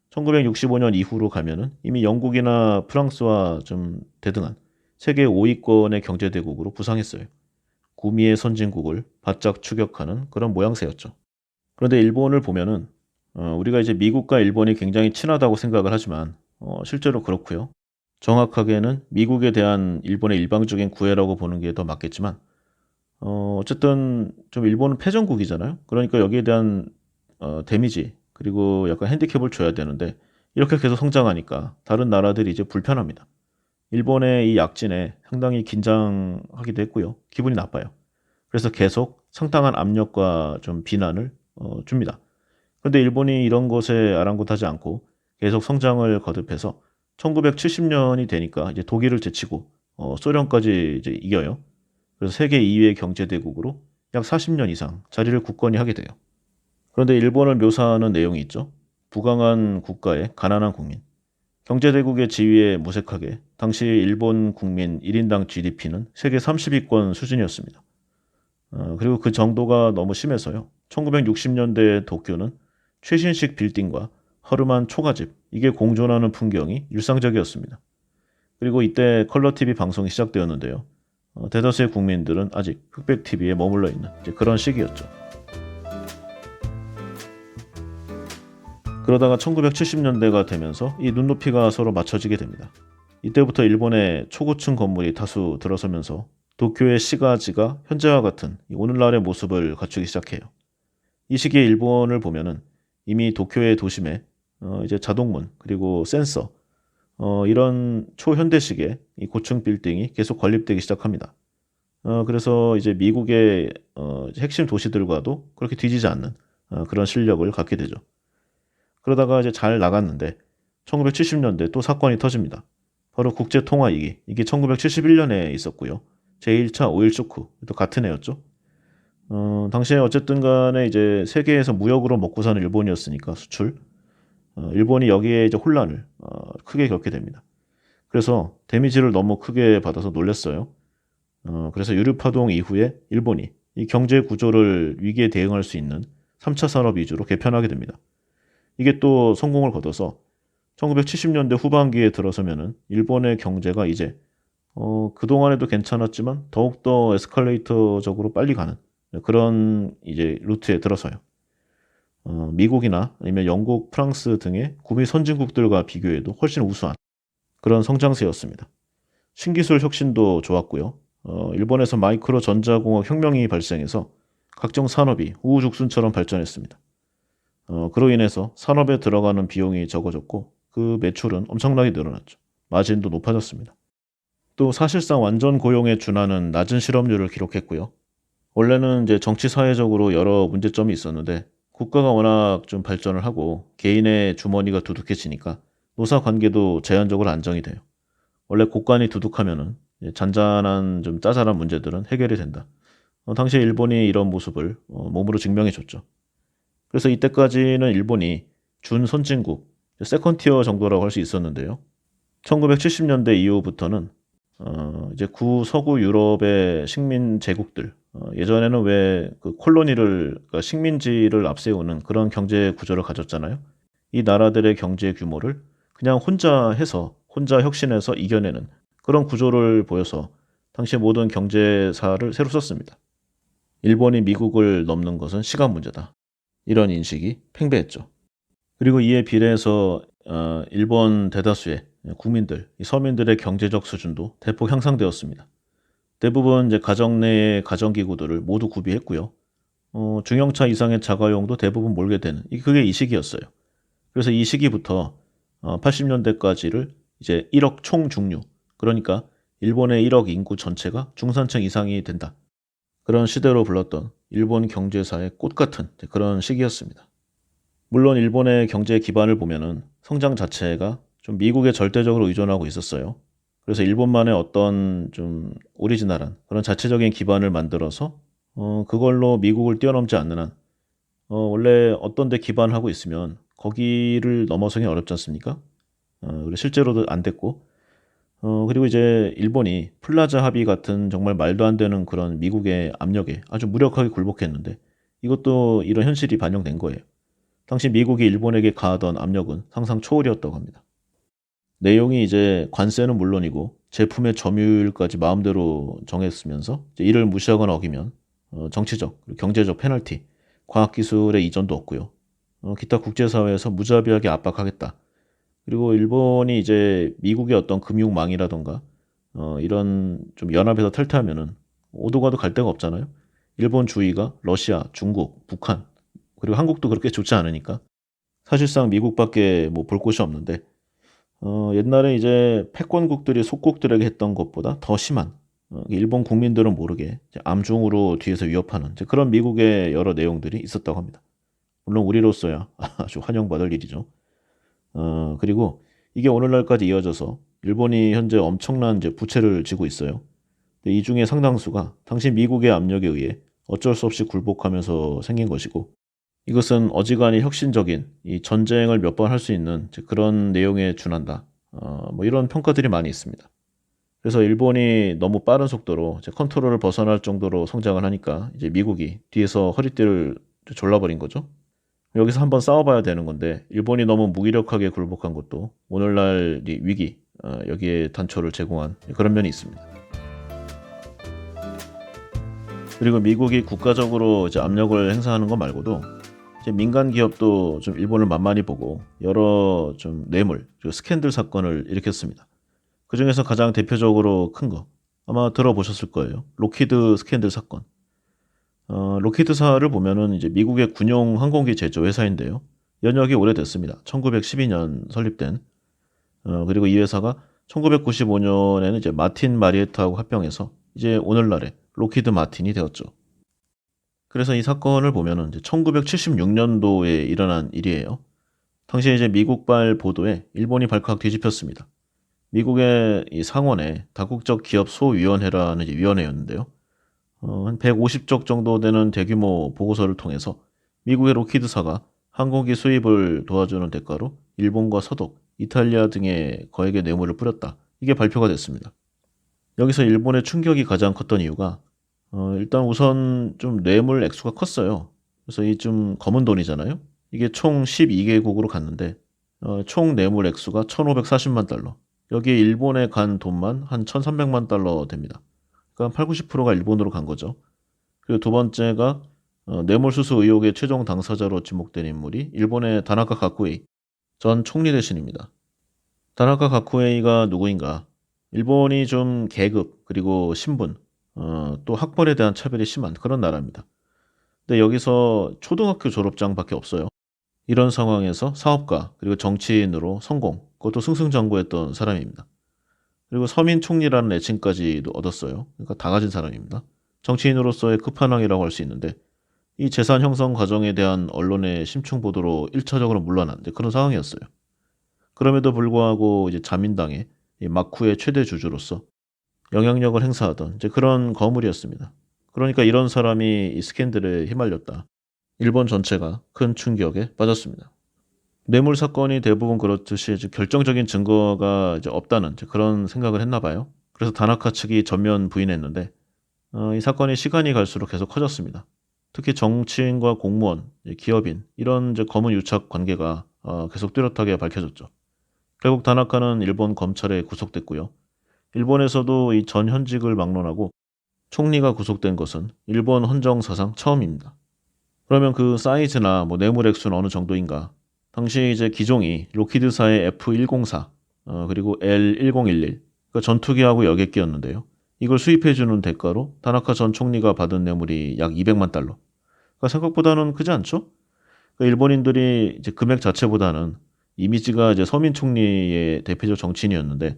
1965년 이후로 가면은 이미 영국이나 프랑스와 좀 대등한 세계 5위권의 경제대국으로 부상했어요. 구미의 선진국을 바짝 추격하는 그런 모양새였죠. 그런데 일본을 보면은 우리가 이제 미국과 일본이 굉장히 친하다고 생각을 하지만 실제로 그렇고요. 정확하게는 미국에 대한 일본의 일방적인 구애라고 보는 게 더 맞겠지만 어쨌든 좀 일본은 패전국이잖아요. 그러니까 여기에 대한 데미지 그리고 약간 핸디캡을 줘야 되는데 이렇게 계속 성장하니까 다른 나라들이 이제 불편합니다. 일본의 이 약진에 상당히 긴장하기도 했고요. 기분이 나빠요. 그래서 계속 상당한 압력과 좀 비난을 줍니다. 그런데 일본이 이런 것에 아랑곳하지 않고 계속 성장을 거듭해서 1970년이 되니까 이제 독일을 제치고 소련까지 이제 이겨요. 그래서 세계 2위의 경제대국으로 약 40년 이상 자리를 굳건히 하게 돼요. 그런데 일본을 묘사하는 내용이 있죠. 부강한 국가의 가난한 국민. 경제대국의 지위에 무색하게 당시 일본 국민 1인당 GDP는 세계 30위권 수준이었습니다. 그리고 그 정도가 너무 심해서요. 1960년대 도쿄는 최신식 빌딩과 허름한 초가집, 이게 공존하는 풍경이 일상적이었습니다. 그리고 이때 컬러 TV 방송이 시작되었는데요. 대다수의 국민들은 아직 흑백 TV에 머물러 있는 이제 그런 시기였죠. 그러다가 1970년대가 되면서 이 눈높이가 서로 맞춰지게 됩니다. 이때부터 일본의 초고층 건물이 다수 들어서면서 도쿄의 시가지가 현재와 같은 오늘날의 모습을 갖추기 시작해요. 이 시기에 일본을 보면은 이미 도쿄의 도심에 이제 자동문 그리고 센서 이런 초현대식의 이 고층 빌딩이 계속 건립되기 시작합니다. 그래서 이제 미국의 핵심 도시들과도 그렇게 뒤지지 않는 그런 실력을 갖게 되죠. 그러다가 이제 잘 나갔는데 1970년대 또 사건이 터집니다. 바로 국제통화위기. 이게 1971년에 있었고요. 제1차 오일 쇼크. 또 같은 해였죠. 당시에 어쨌든 간에 이제 세계에서 무역으로 먹고 사는 일본이었으니까 수출. 일본이 여기에 이제 혼란을 크게 겪게 됩니다. 그래서 데미지를 너무 크게 받아서 놀랐어요. 그래서 유류파동 이후에 일본이 이 경제 구조를 위기에 대응할 수 있는 3차 산업 위주로 개편하게 됩니다. 이게 또 성공을 거둬서 1970년대 후반기에 들어서면은 일본의 경제가 이제 그동안에도 괜찮았지만 더욱더 에스컬레이터적으로 빨리 가는 그런 이제 루트에 들어서요. 미국이나 아니면 영국, 프랑스 등의 구미 선진국들과 비교해도 훨씬 우수한 그런 성장세였습니다. 신기술 혁신도 좋았고요. 일본에서 마이크로 전자공학 혁명이 발생해서 각종 산업이 우후죽순처럼 발전했습니다. 그로 인해서 산업에 들어가는 비용이 적어졌고 그 매출은 엄청나게 늘어났죠. 마진도 높아졌습니다. 또 사실상 완전 고용에 준하는 낮은 실업률을 기록했고요. 원래는 이제 정치 사회적으로 여러 문제점이 있었는데 국가가 워낙 좀 발전을 하고 개인의 주머니가 두둑해지니까 노사 관계도 제한적으로 안정이 돼요. 원래 곳간이 두둑하면은 잔잔한 좀 짜잘한 문제들은 해결이 된다. 당시에 일본이 이런 모습을 몸으로 증명해 줬죠. 그래서 이때까지는 일본이 준선진국, 세컨티어 정도라고 할 수 있었는데요. 1970년대 이후부터는 이제 구서구 유럽의 식민 제국들, 예전에는 왜 그 콜로니를 그러니까 식민지를 앞세우는 그런 경제 구조를 가졌잖아요. 이 나라들의 경제 규모를 그냥 혼자 해서 혼자 혁신해서 이겨내는 그런 구조를 보여서 당시 모든 경제사를 새로 썼습니다. 일본이 미국을 넘는 것은 시간 문제다. 이런 인식이 팽배했죠. 그리고 이에 비례해서 일본 대다수의 국민들, 이 서민들의 경제적 수준도 대폭 향상되었습니다. 대부분 이제 가정 내의 가정기구들을 모두 구비했고요. 중형차 이상의 자가용도 대부분 몰게 되는 그게 이 시기였어요. 그래서 이 시기부터 80년대까지를 이제 1억 총중류, 그러니까 일본의 1억 인구 전체가 중산층 이상이 된다. 그런 시대로 불렀던 일본 경제사의 꽃 같은 그런 시기였습니다. 물론 일본의 경제 기반을 보면은 성장 자체가 좀 미국에 절대적으로 의존하고 있었어요. 그래서 일본만의 어떤 좀 오리지널한 그런 자체적인 기반을 만들어서 그걸로 미국을 뛰어넘지 않는 한 원래 어떤 데 기반하고 있으면 거기를 넘어서기 어렵지 않습니까? 그리고 실제로도 안 됐고 그리고 이제 일본이 플라자 합의 같은 정말 말도 안 되는 그런 미국의 압력에 아주 무력하게 굴복했는데 이것도 이런 현실이 반영된 거예요. 당시 미국이 일본에게 가하던 압력은 상상 초월이었다고 합니다. 내용이 이제 관세는 물론이고 제품의 점유율까지 마음대로 정했으면서 이제 이를 무시하거나 어기면 정치적, 그리고 경제적 페널티, 과학기술의 이전도 없고요. 기타 국제사회에서 무자비하게 압박하겠다. 그리고 일본이 이제 미국의 어떤 금융망이라던가 이런 좀 연합에서 탈퇴하면은 오도 가도 갈 데가 없잖아요. 일본 주위가 러시아, 중국, 북한 그리고 한국도 그렇게 좋지 않으니까 사실상 미국밖에 뭐 볼 곳이 없는데 옛날에 이제 패권국들이 속국들에게 했던 것보다 더 심한 일본 국민들은 모르게 이제 암중으로 뒤에서 위협하는 이제 그런 미국의 여러 내용들이 있었다고 합니다. 물론 우리로서야 아주 환영받을 일이죠. 그리고 이게 오늘날까지 이어져서 일본이 현재 엄청난 이제 부채를 지고 있어요. 근데 이 중에 상당수가 당시 미국의 압력에 의해 어쩔 수 없이 굴복하면서 생긴 것이고 이것은 어지간히 혁신적인 이 전쟁을 몇 번 할 수 있는 그런 내용에 준한다. 뭐 이런 평가들이 많이 있습니다. 그래서 일본이 너무 빠른 속도로 이제 컨트롤을 벗어날 정도로 성장을 하니까 이제 미국이 뒤에서 허리띠를 졸라버린 거죠. 여기서 한번 싸워봐야 되는 건데 일본이 너무 무기력하게 굴복한 것도 오늘날 이 위기 여기에 단초를 제공한 그런 면이 있습니다. 그리고 미국이 국가적으로 이제 압력을 행사하는 것 말고도 이제 민간 기업도 좀 일본을 만만히 보고 여러 좀 뇌물, 그리고 스캔들 사건을 일으켰습니다. 그 중에서 가장 대표적으로 큰 거 아마 들어보셨을 거예요. 로키드 스캔들 사건. 로키드사를 보면은 이제 미국의 군용 항공기 제조 회사인데요. 연역이 오래됐습니다. 1912년 설립된. 그리고 이 회사가 1995년에는 이제 마틴 마리에트하고 합병해서 이제 오늘날의 로키드 마틴이 되었죠. 그래서 이 사건을 보면은 이제 1976년도에 일어난 일이에요. 당시에 이제 미국발 보도에 일본이 발칵 뒤집혔습니다. 미국의 이 상원에 다국적 기업 소위원회라는 이제 위원회였는데요. 한 150쪽 정도 되는 대규모 보고서를 통해서 미국의 로키드사가 항공기 수입을 도와주는 대가로 일본과 서독, 이탈리아 등의 거액의 뇌물을 뿌렸다. 이게 발표가 됐습니다. 여기서 일본의 충격이 가장 컸던 이유가 일단 우선 좀 뇌물 액수가 컸어요. 그래서 이 좀 검은 돈이잖아요. 이게 총 12개국으로 갔는데 총 뇌물 액수가 1,540만 달러. 여기에 일본에 간 돈만 한 1,300만 달러 됩니다. 그러니까 8, 90%가 일본으로 간 거죠. 그리고 두 번째가 뇌물수수 의혹의 최종 당사자로 지목된 인물이 일본의 다나카 가쿠에이 전 총리 대신입니다. 다나카 가쿠에이가 누구인가? 일본이 좀 계급 그리고 신분 또 학벌에 대한 차별이 심한 그런 나라입니다. 근데 여기서 초등학교 졸업장밖에 없어요. 이런 상황에서 사업가 그리고 정치인으로 성공 그것도 승승장구했던 사람입니다. 그리고 서민 총리라는 애칭까지도 얻었어요. 그러니까 다 가진 사람입니다. 정치인으로서의 끝판왕이라고 할 수 있는데 이 재산 형성 과정에 대한 언론의 심층 보도로 1차적으로 물러난 그런 상황이었어요. 그럼에도 불구하고 이제 자민당의 이 마쿠의 최대 주주로서 영향력을 행사하던 이제 그런 거물이었습니다. 그러니까 이런 사람이 이 스캔들에 휘말렸다. 일본 전체가 큰 충격에 빠졌습니다. 뇌물 사건이 대부분 그렇듯이 이제 결정적인 증거가 이제 없다는 이제 그런 생각을 했나 봐요. 그래서 다나카 측이 전면 부인했는데 이 사건이 시간이 갈수록 계속 커졌습니다. 특히 정치인과 공무원, 기업인 이런 이제 검은 유착 관계가 계속 뚜렷하게 밝혀졌죠. 결국 다나카는 일본 검찰에 구속됐고요. 일본에서도 이 전 현직을 막론하고 총리가 구속된 것은 일본 헌정 사상 처음입니다. 그러면 그 사이즈나 뭐 뇌물 액수는 어느 정도인가? 당시 이제 기종이 로키드사의 F104 그리고 L1011 그러니까 전투기하고 여객기였는데요. 이걸 수입해주는 대가로 다나카 전 총리가 받은 뇌물이 약 200만 달러. 그러니까 생각보다는 크지 않죠? 그러니까 일본인들이 이제 금액 자체보다는 이미지가 이제 서민 총리의 대표적 정치인이었는데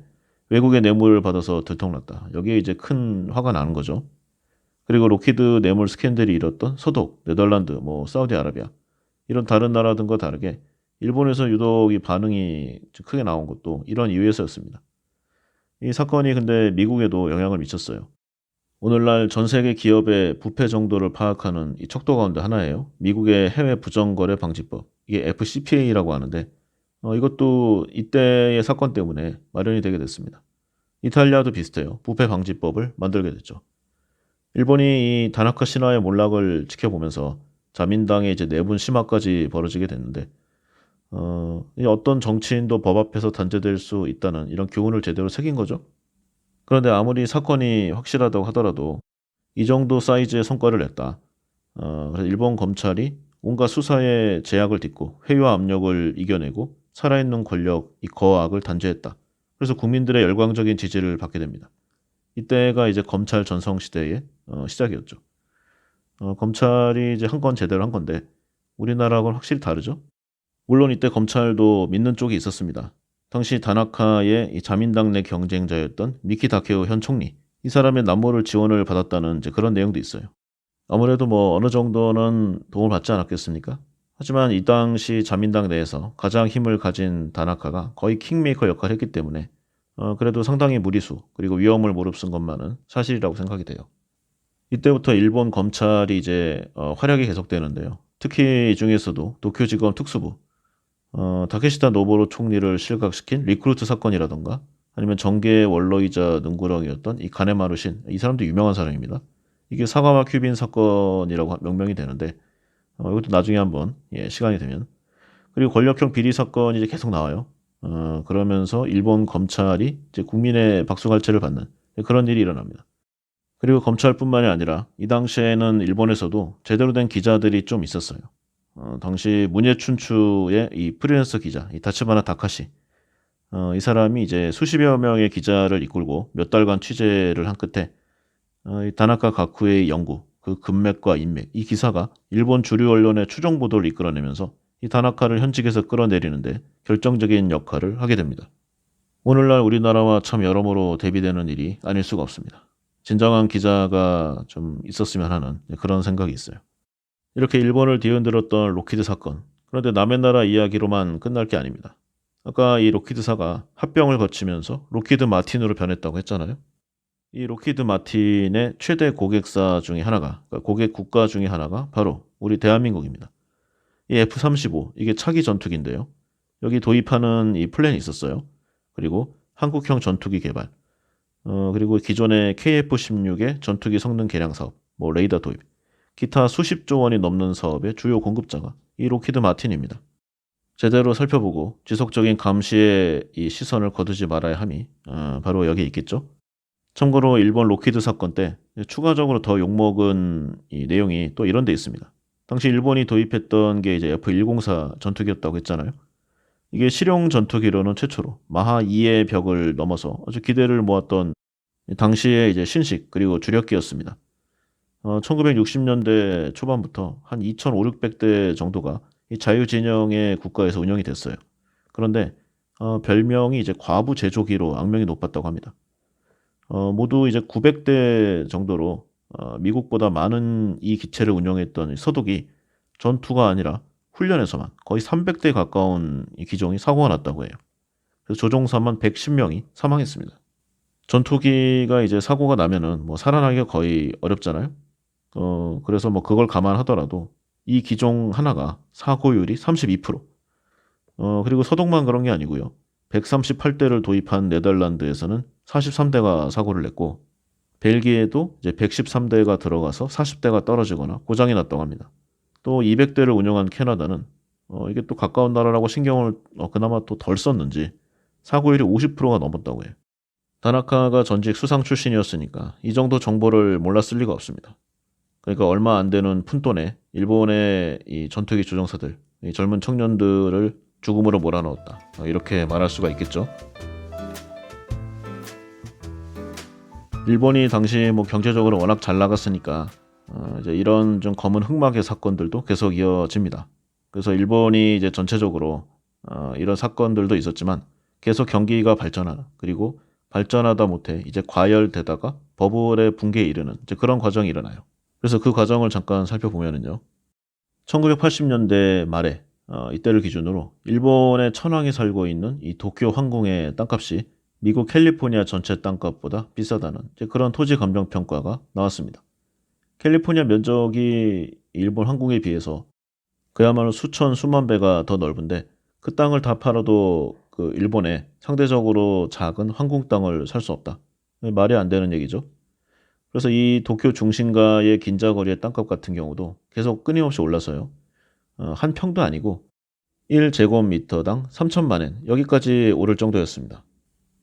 외국의 뇌물을 받아서 들통났다. 여기에 이제 큰 화가 나는 거죠. 그리고 로키드 뇌물 스캔들이 일었던 서독, 네덜란드, 뭐 사우디아라비아 이런 다른 나라 등과 다르게 일본에서 유독 이 반응이 크게 나온 것도 이런 이유에서였습니다. 이 사건이 근데 미국에도 영향을 미쳤어요. 오늘날 전 세계 기업의 부패 정도를 파악하는 이 척도 가운데 하나예요. 미국의 해외 부정거래 방지법, 이게 FCPA라고 하는데 이것도 이때의 사건 때문에 마련이 되게 됐습니다. 이탈리아도 비슷해요. 부패 방지법을 만들게 됐죠. 일본이 이 다나카 신화의 몰락을 지켜보면서 자민당의 이제 내분 심화까지 벌어지게 됐는데 이 어떤 정치인도 법 앞에서 단죄될 수 있다는 이런 교훈을 제대로 새긴 거죠. 그런데 아무리 사건이 확실하다고 하더라도 이 정도 사이즈의 성과를 냈다. 그래서 일본 검찰이 온갖 수사의 제약을 딛고 회유와 압력을 이겨내고 살아있는 권력, 이 거악을 단죄했다. 그래서 국민들의 열광적인 지지를 받게 됩니다. 이때가 이제 검찰 전성 시대의 시작이었죠. 검찰이 이제 한 건 제대로 한 건데 우리나라하고는 확실히 다르죠. 물론 이때 검찰도 믿는 쪽이 있었습니다. 당시 다나카의 이 자민당 내 경쟁자였던 미키 다케오 현 총리, 이 사람의 남모를 지원을 받았다는 이제 그런 내용도 있어요. 아무래도 뭐 어느 정도는 도움을 받지 않았겠습니까? 하지만 이 당시 자민당 내에서 가장 힘을 가진 다나카가 거의 킹메이커 역할을 했기 때문에 그래도 상당히 무리수 그리고 위험을 무릅쓴 것만은 사실이라고 생각이 돼요. 이때부터 일본 검찰이 이제 활약이 계속되는데요. 특히 이 중에서도 도쿄지검 특수부 다케시타 노보로 총리를 실각시킨 리크루트 사건이라던가 아니면 정계의 원로이자 능구렁이었던 이 가네마루 신, 이 사람도 유명한 사람입니다. 이게 사가와 큐빈 사건이라고 명명이 되는데 이것도 나중에 한번 시간이 되면. 그리고 권력형 비리 사건이 이제 계속 나와요. 그러면서 일본 검찰이 이제 국민의 박수갈채를 받는 그런 일이 일어납니다. 그리고 검찰뿐만이 아니라 이 당시에는 일본에서도 제대로 된 기자들이 좀 있었어요. 당시 문예춘추의 이 프리랜서 기자, 이 다츠바나 다카시, 이 사람이 이제 수십여 명의 기자를 이끌고 몇 달간 취재를 한 끝에 이 다나카 가쿠의 연구, 그 금맥과 인맥, 이 기사가 일본 주류 언론의 추정 보도를 이끌어내면서 이 다나카를 현직에서 끌어내리는데 결정적인 역할을 하게 됩니다. 오늘날 우리나라와 참 여러모로 대비되는 일이 아닐 수가 없습니다. 진정한 기자가 좀 있었으면 하는 그런 생각이 있어요. 이렇게 일본을 뒤흔들었던 로키드 사건. 그런데 남의 나라 이야기로만 끝날 게 아닙니다. 아까 이 로키드사가 합병을 거치면서 로키드 마틴으로 변했다고 했잖아요. 이 로키드 마틴의 최대 고객사 중에 하나가, 그러니까 고객 국가 중에 하나가 바로 우리 대한민국입니다. 이 F-35, 이게 차기 전투기인데요. 여기 도입하는 이 플랜이 있었어요. 그리고 한국형 전투기 개발, 그리고 기존의 KF-16의 전투기 성능 개량 사업, 뭐 레이더 도입, 기타 수십조 원이 넘는 사업의 주요 공급자가 이 로키드 마틴입니다. 제대로 살펴보고 지속적인 감시의 이 시선을 거두지 말아야 함이 바로 여기 있겠죠. 참고로 일본 로키드 사건 때 추가적으로 더 욕먹은 이 내용이 또 이런 데 있습니다. 당시 일본이 도입했던 게 이제 F-104 전투기였다고 했잖아요. 이게 실용 전투기로는 최초로 마하 2의 벽을 넘어서 아주 기대를 모았던 당시의 이제 신식 그리고 주력기였습니다. 1960년대 초반부터 한 2,500~600대 정도가 이 자유진영의 국가에서 운영이 됐어요. 그런데 별명이 이제 과부 제조기로 악명이 높았다고 합니다. 모두 이제 900대 정도로 미국보다 많은 이 기체를 운영했던 서독이 전투가 아니라 훈련에서만 거의 300대에 가까운 이 기종이 사고가 났다고 해요. 그래서 조종사만 110명이 사망했습니다. 전투기가 이제 사고가 나면은 뭐 살아나기가 거의 어렵잖아요. 그래서 뭐 그걸 감안하더라도 이 기종 하나가 사고율이 32%. 그리고 서독만 그런 게 아니고요. 138대를 도입한 네덜란드에서는 43대가 사고를 냈고 벨기에도 이제 113대가 들어가서 40대가 떨어지거나 고장이 났다고 합니다. 또 200대를 운영한 캐나다는 이게 또 가까운 나라라고 신경을 그나마 또 덜 썼는지 사고율이 50%가 넘었다고 해요. 다나카가 전직 수상 출신이었으니까 이 정도 정보를 몰랐을 리가 없습니다. 그러니까 얼마 안 되는 푼돈에 일본의 이 전투기 조종사들, 이 젊은 청년들을 죽음으로 몰아넣었다. 이렇게 말할 수가 있겠죠. 일본이 당시 뭐 경제적으로 워낙 잘 나갔으니까 이제 이런 좀 검은 흑막의 사건들도 계속 이어집니다. 그래서 일본이 이제 전체적으로 이런 사건들도 있었지만 계속 경기가 발전하는, 그리고 발전하다 못해 이제 과열되다가 버블의 붕괴에 이르는 이제 그런 과정이 일어나요. 그래서 그 과정을 잠깐 살펴보면은요. 1980년대 말에 이때를 기준으로 일본의 천황이 살고 있는 이 도쿄 항공의 땅값이 미국 캘리포니아 전체 땅값보다 비싸다는 이제 그런 토지 감정 평가가 나왔습니다. 캘리포니아 면적이 일본 항공에 비해서 그야말로 수천 수만 배가 더 넓은데 그 땅을 다 팔아도 그 일본에 상대적으로 작은 항공 땅을 살 수 없다. 말이 안 되는 얘기죠. 그래서 이 도쿄 중심가의 긴자거리의 땅값 같은 경우도 계속 끊임없이 올라서요. 한 평도 아니고 1제곱미터당 3천만 엔 여기까지 오를 정도였습니다.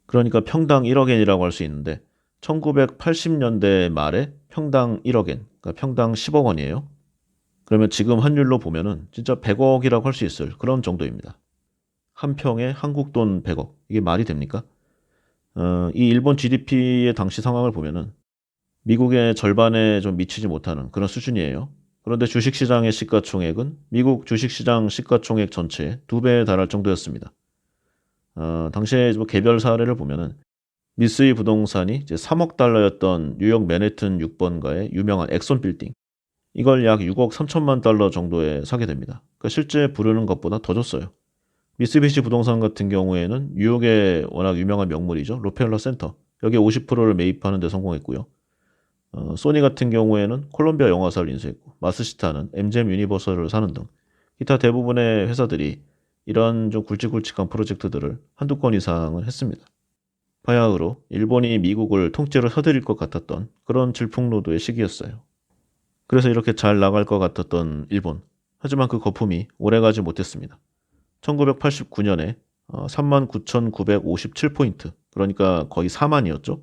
그러니까 평당 1억 엔이라고 할 수 있는데 1980년대 말에 평당 1억 엔, 그러니까 평당 10억 원이에요. 그러면 지금 환율로 보면은 진짜 100억이라고 할 수 있을 그런 정도입니다. 한 평에 한국 돈 100억. 이게 말이 됩니까? 이 일본 GDP의 당시 상황을 보면은 미국의 절반에 좀 미치지 못하는 그런 수준이에요. 그런데 주식시장의 시가총액은 미국 주식시장 시가총액 전체의 2배에 달할 정도였습니다. 당시에 뭐 개별 사례를 보면은 미쓰이 부동산이 이제 3억 달러였던 뉴욕 맨해튼 6번가의 유명한 엑손 빌딩. 이걸 약 6억 3천만 달러 정도에 사게 됩니다. 그러니까 실제 부르는 것보다 더 줬어요. 미쓰비시 부동산 같은 경우에는 뉴욕의 워낙 유명한 명물이죠. 록펠러 센터. 여기에 50%를 매입하는 데 성공했고요. 소니 같은 경우에는 콜롬비아 영화사를 인수했고 마스시타는 MGM 유니버설을 사는 등 기타 대부분의 회사들이 이런 좀 굵직굵직한 프로젝트들을 한두 건 이상은 했습니다. 바야흐로 일본이 미국을 통째로 서들일 것 같았던 그런 질풍노도의 시기였어요. 그래서 이렇게 잘 나갈 것 같았던 일본. 하지만 그 거품이 오래가지 못했습니다. 1989년에 39,957포인트, 그러니까 거의 4만이었죠.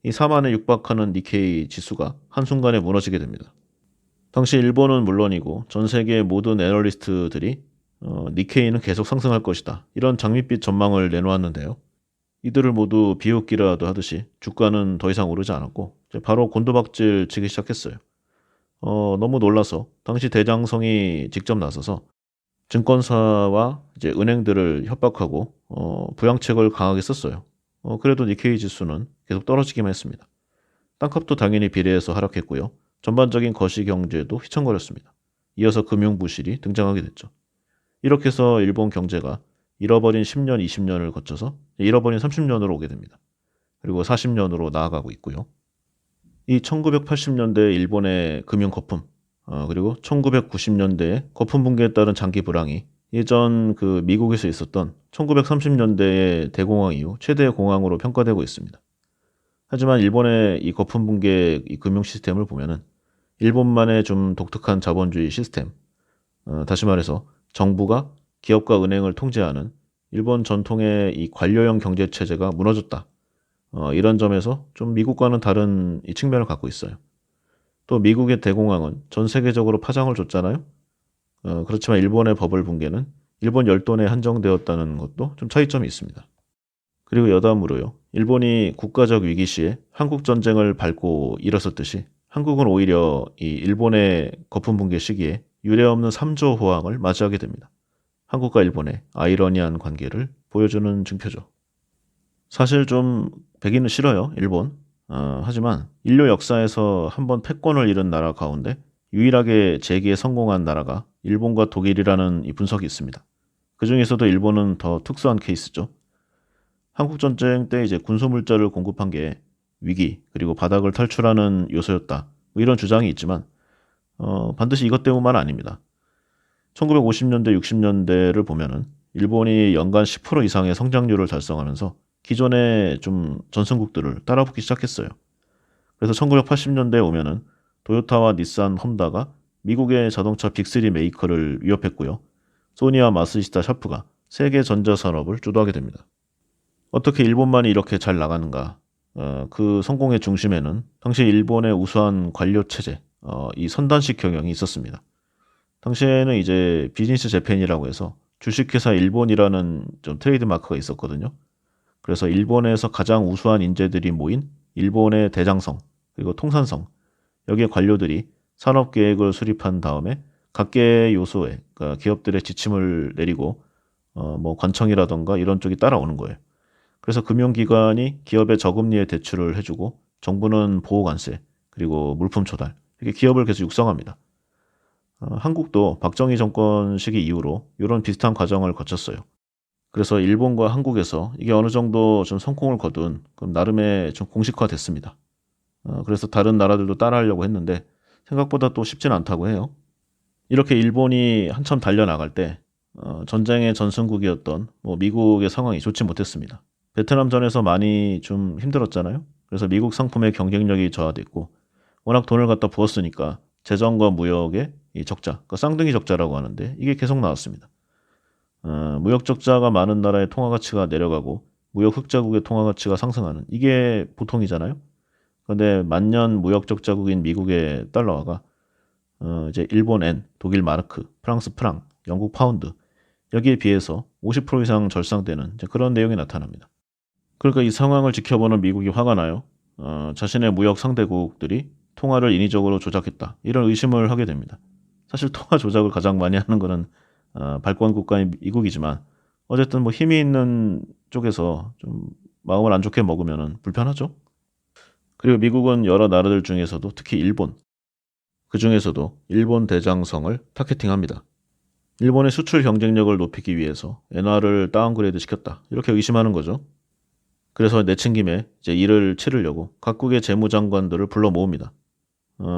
이 4만에 육박하는 니케이 지수가 한순간에 무너지게 됩니다. 당시 일본은 물론이고 전 세계의 모든 애널리스트들이 니케이는 계속 상승할 것이다, 이런 장밋빛 전망을 내놓았는데요. 이들을 모두 비웃기라도 하듯이 주가는 더 이상 오르지 않았고 이제 바로 곤두박질 치기 시작했어요. 너무 놀라서 당시 대장성이 직접 나서서 증권사와 이제 은행들을 협박하고 부양책을 강하게 썼어요. 그래도 니케이 지수는 계속 떨어지기만 했습니다. 땅값도 당연히 비례해서 하락했고요. 전반적인 거시경제도 휘청거렸습니다. 이어서 금융부실이 등장하게 됐죠. 이렇게 해서 일본 경제가 잃어버린 10년, 20년을 거쳐서 잃어버린 30년으로 오게 됩니다. 그리고 40년으로 나아가고 있고요. 이 1980년대 일본의 금융 거품, 그리고 1990년대의 거품 붕괴에 따른 장기 불황이 예전 그 미국에서 있었던 1930년대의 대공황 이후 최대의 공황으로 평가되고 있습니다. 하지만 일본의 이 거품 붕괴 이 금융 시스템을 보면은 일본만의 좀 독특한 자본주의 시스템, 다시 말해서 정부가 기업과 은행을 통제하는 일본 전통의 이 관료형 경제 체제가 무너졌다. 이런 점에서 좀 미국과는 다른 이 측면을 갖고 있어요. 또 미국의 대공황은 전 세계적으로 파장을 줬잖아요. 그렇지만 일본의 버블 붕괴는 일본 열돈에 한정되었다는 것도 좀 차이점이 있습니다. 그리고 여담으로요, 일본이 국가적 위기 시에 한국 전쟁을 밟고 일었었듯이 한국은 오히려 이 일본의 거품 붕괴 시기에 유례없는 3조 호황을 맞이하게 됩니다. 한국과 일본의 아이러니한 관계를 보여주는 증표죠. 사실 좀 배기는 싫어요, 일본. 하지만 인류 역사에서 한번 패권을 잃은 나라 가운데 유일하게 재기에 성공한 나라가 일본과 독일이라는 이 분석이 있습니다. 그 중에서도 일본은 더 특수한 케이스죠. 한국전쟁 때 이제 군소물자를 공급한 게 위기 그리고 바닥을 탈출하는 요소였다, 뭐 이런 주장이 있지만 반드시 이것 때문만 아닙니다. 1950년대, 60년대를 보면은 일본이 연간 10% 이상의 성장률을 달성하면서 기존의 좀 전승국들을 따라붙기 시작했어요. 그래서 1980년대에 오면은 도요타와 닛산, 혼다가 미국의 자동차 빅3 메이커를 위협했고요. 소니와 마쓰시타, 샤프가 세계 전자산업을 주도하게 됩니다. 어떻게 일본만이 이렇게 잘 나가는가? 그 성공의 중심에는 당시 일본의 우수한 관료 체제, 이 선단식 경영이 있었습니다. 당시에는 이제 비즈니스 재팬이라고 해서 주식회사 일본이라는 좀 트레이드 마크가 있었거든요. 그래서 일본에서 가장 우수한 인재들이 모인 일본의 대장성, 그리고 통산성, 여기에 관료들이 산업계획을 수립한 다음에 각계 요소에, 그러니까 기업들의 지침을 내리고 뭐 관청이라던가 이런 쪽이 따라오는 거예요. 그래서 금융기관이 기업에 저금리에 대출을 해주고 정부는 보호관세, 그리고 물품 조달, 이렇게 기업을 계속 육성합니다. 한국도 박정희 정권 시기 이후로 이런 비슷한 과정을 거쳤어요. 그래서 일본과 한국에서 이게 어느 정도 좀 성공을 거둔 그럼 나름의 좀 공식화됐습니다. 그래서 다른 나라들도 따라하려고 했는데 생각보다 또 쉽진 않다고 해요. 이렇게 일본이 한참 달려나갈 때 전쟁의 전승국이었던 뭐 미국의 상황이 좋지 못했습니다. 베트남전에서 많이 좀 힘들었잖아요. 그래서 미국 상품의 경쟁력이 저하됐고 워낙 돈을 갖다 부었으니까 재정과 무역의 이 적자, 그러니까 쌍둥이 적자라고 하는데 이게 계속 나왔습니다. 무역 적자가 많은 나라의 통화 가치가 내려가고 무역 흑자국의 통화 가치가 상승하는, 이게 보통이잖아요. 그런데 만년 무역 적자국인 미국의 달러화가 이제 일본 엔, 독일 마르크, 프랑스 프랑, 영국 파운드, 여기에 비해서 50% 이상 절상되는 그런 내용이 나타납니다. 그러니까 이 상황을 지켜보는 미국이 화가 나요. 자신의 무역 상대국들이 통화를 인위적으로 조작했다, 이런 의심을 하게 됩니다. 사실 통화 조작을 가장 많이 하는 것은 발권 국가인 미국이지만 어쨌든 뭐 힘이 있는 쪽에서 좀 마음을 안 좋게 먹으면 불편하죠. 그리고 미국은 여러 나라들 중에서도 특히 일본, 그 중에서도 일본 대장성을 타겟팅합니다. 일본의 수출 경쟁력을 높이기 위해서 엔화를 다운그레이드 시켰다, 이렇게 의심하는 거죠. 그래서 내친김에 이제 이를 치르려고 각국의 재무장관들을 불러 모읍니다.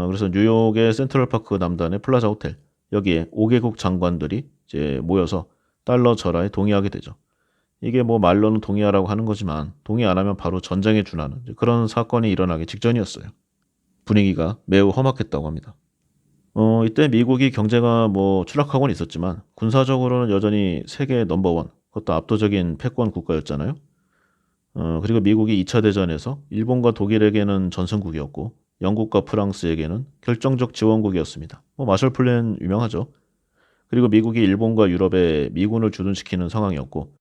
그래서 뉴욕의 센트럴파크 남단의 플라자 호텔, 여기에 5개국 장관들이 이제 모여서 달러 절하에 동의하게 되죠. 이게 뭐 말로는 동의하라고 하는 거지만 동의 안 하면 바로 전쟁에 준하는 그런 사건이 일어나기 직전이었어요. 분위기가 매우 험악했다고 합니다. 이때 미국이 경제가 뭐 추락하고는 있었지만 군사적으로는 여전히 세계 넘버원, 그것도 압도적인 패권 국가였잖아요. 그리고 미국이 2차 대전에서 일본과 독일에게는 전승국이었고 영국과 프랑스에게는 결정적 지원국이었습니다. 뭐 마셜 플랜 유명하죠. 그리고 미국이 일본과 유럽에 미군을 주둔시키는 상황이었고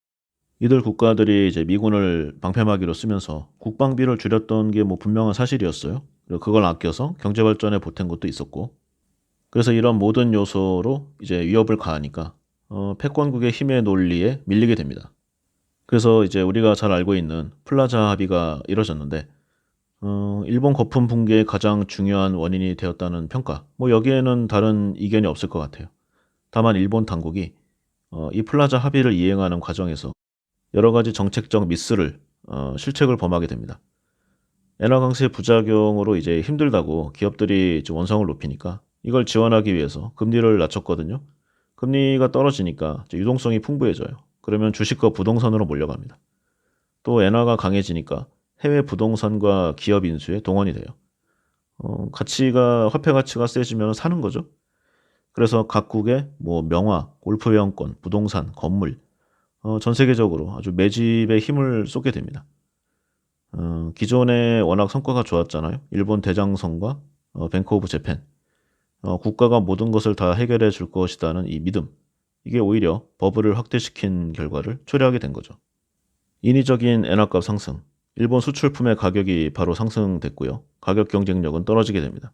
이들 국가들이 이제 미군을 방패막이로 쓰면서 국방비를 줄였던 게 뭐 분명한 사실이었어요. 그리고 그걸 아껴서 경제 발전에 보탠 것도 있었고 그래서 이런 모든 요소로 이제 위협을 가하니까 패권국의 힘의 논리에 밀리게 됩니다. 그래서 이제 우리가 잘 알고 있는 플라자 합의가 이뤄졌는데 일본 거품 붕괴의 가장 중요한 원인이 되었다는 평가. 뭐 여기에는 다른 이견이 없을 것 같아요. 다만 일본 당국이 이 플라자 합의를 이행하는 과정에서 여러 가지 정책적 미스를 실책을 범하게 됩니다. 엔화 강세의 부작용으로 이제 힘들다고 기업들이 좀 원성을 높이니까 이걸 지원하기 위해서 금리를 낮췄거든요. 금리가 떨어지니까 이제 유동성이 풍부해져요. 그러면 주식과 부동산으로 몰려갑니다. 또 엔화가 강해지니까 해외 부동산과 기업 인수에 동원이 돼요. 화폐 가치가 세지면 사는 거죠. 그래서 각국의 뭐 명화, 골프회원권, 부동산, 건물, 전 세계적으로 아주 매집에 힘을 쏟게 됩니다. 기존에 워낙 성과가 좋았잖아요. 일본 대장성과 뱅크 오브 재팬. 국가가 모든 것을 다 해결해 줄 것이라는 이 믿음. 이게 오히려 버블을 확대시킨 결과를 초래하게 된 거죠. 인위적인 엔화값 상승. 일본 수출품의 가격이 바로 상승됐고요. 가격 경쟁력은 떨어지게 됩니다.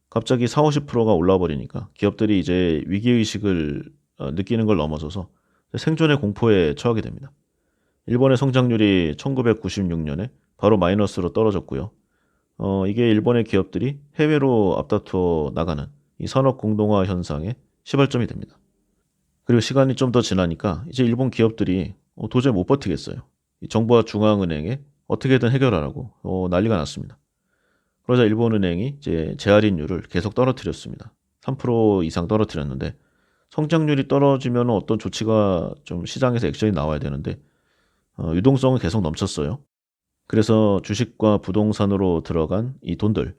갑자기 40~50%가 올라 버리니까 기업들이 이제 위기의식을 느끼는 걸 넘어서서 생존의 공포에 처하게 됩니다. 일본의 성장률이 1996년에 바로 마이너스로 떨어졌고요. 이게 일본의 기업들이 해외로 앞다투어 나가는 이 산업 공동화 현상의 시발점이 됩니다. 그리고 시간이 좀 더 지나니까 이제 일본 기업들이 도저히 못 버티겠어요. 이 정부와 중앙은행에 어떻게든 해결하라고 난리가 났습니다. 그러자 일본은행이 이제 재할인율을 계속 떨어뜨렸습니다. 3% 이상 떨어뜨렸는데 성장률이 떨어지면 어떤 조치가 좀 시장에서 액션이 나와야 되는데 유동성은 계속 넘쳤어요. 그래서 주식과 부동산으로 들어간 이 돈들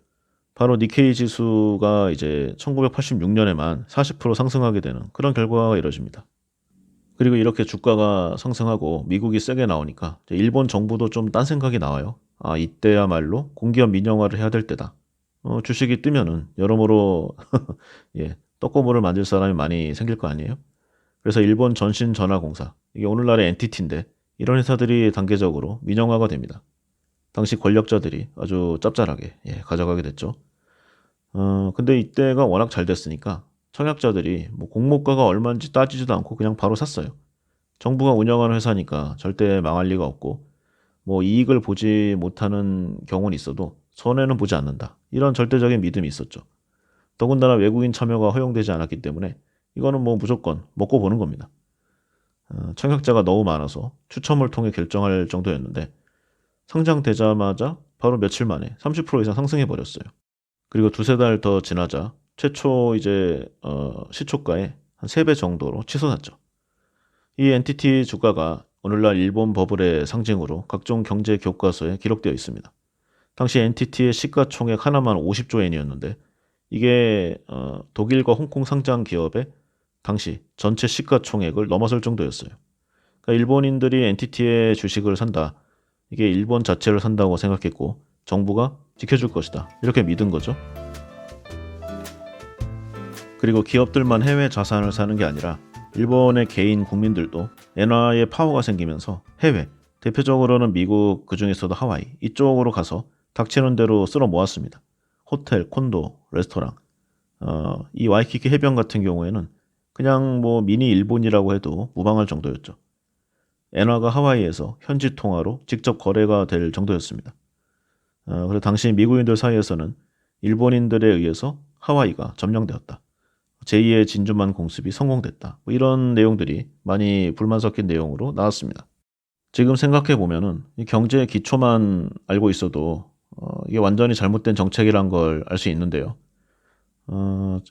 바로 니케이 지수가 이제 1986년에만 40% 상승하게 되는 그런 결과가 이뤄집니다. 그리고 이렇게 주가가 상승하고 미국이 세게 나오니까 일본 정부도 좀 딴 생각이 나와요. 아, 이때야말로 공기업 민영화를 해야 될 때다. 주식이 뜨면은 여러모로 예, 떡고물을 만들 사람이 많이 생길 거 아니에요? 그래서 일본 전신전화공사, 이게 오늘날의 엔티티인데 이런 회사들이 단계적으로 민영화가 됩니다. 당시 권력자들이 아주 짭짤하게 가져가게 됐죠. 근데 이때가 워낙 잘 됐으니까 청약자들이 뭐 공모가가 얼마인지 따지지도 않고 그냥 바로 샀어요. 정부가 운영하는 회사니까 절대 망할 리가 없고 뭐 이익을 보지 못하는 경우는 있어도 손해는 보지 않는다. 이런 절대적인 믿음이 있었죠. 더군다나 외국인 참여가 허용되지 않았기 때문에 이거는 뭐 무조건 먹고 보는 겁니다. 청약자가 너무 많아서 추첨을 통해 결정할 정도였는데 상장되자마자 바로 며칠 만에 30% 이상 상승해 버렸어요. 그리고 두세 달 더 지나자 최초 이제 시초가의 한 3배 정도로 치솟았죠. 이 엔티티 주가가 오늘날 일본 버블의 상징으로 각종 경제 교과서에 기록되어 있습니다. 당시 엔티티의 시가총액 하나만 50조 엔이었는데 이게 독일과 홍콩 상장 기업의 당시 전체 시가총액을 넘어설 정도였어요. 그러니까 일본인들이 엔티티의 주식을 산다. 이게 일본 자체를 산다고 생각했고 정부가 지켜줄 것이다. 이렇게 믿은 거죠. 그리고 기업들만 해외 자산을 사는 게 아니라 일본의 개인 국민들도 엔화의 파워가 생기면서 해외, 대표적으로는 미국 그중에서도 하와이 이쪽으로 가서 닥치는 대로 쓸어 모았습니다. 호텔, 콘도, 레스토랑. 이 와이키키 해변 같은 경우에는 그냥 뭐 미니 일본이라고 해도 무방할 정도였죠. 엔화가 하와이에서 현지 통화로 직접 거래가 될 정도였습니다. 그래서 당시 미국인들 사이에서는 일본인들에 의해서 하와이가 점령되었다. 제2의 진주만 공습이 성공됐다. 뭐 이런 내용들이 많이 불만 섞인 내용으로 나왔습니다. 지금 생각해 보면은 이 경제의 기초만 알고 있어도 이게 완전히 잘못된 정책이란 걸 알 수 있는데요.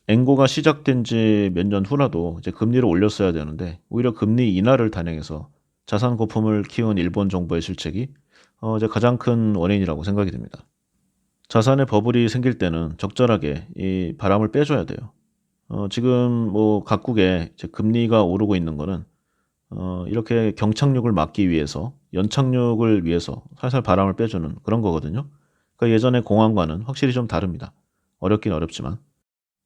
엔고가 시작된 지 몇 년 후라도 이제 금리를 올렸어야 되는데 오히려 금리 인하를 단행해서 자산 거품을 키운 일본 정부의 실책이 이제 가장 큰 원인이라고 생각이 됩니다. 자산의 버블이 생길 때는 적절하게 이 바람을 빼줘야 돼요. 지금 뭐 각국에 이제 금리가 오르고 있는 거는 이렇게 경착륙을 막기 위해서 연착륙을 위해서 살살 바람을 빼주는 그런 거거든요. 그러니까 예전의 공황과는 확실히 좀 다릅니다. 어렵긴 어렵지만.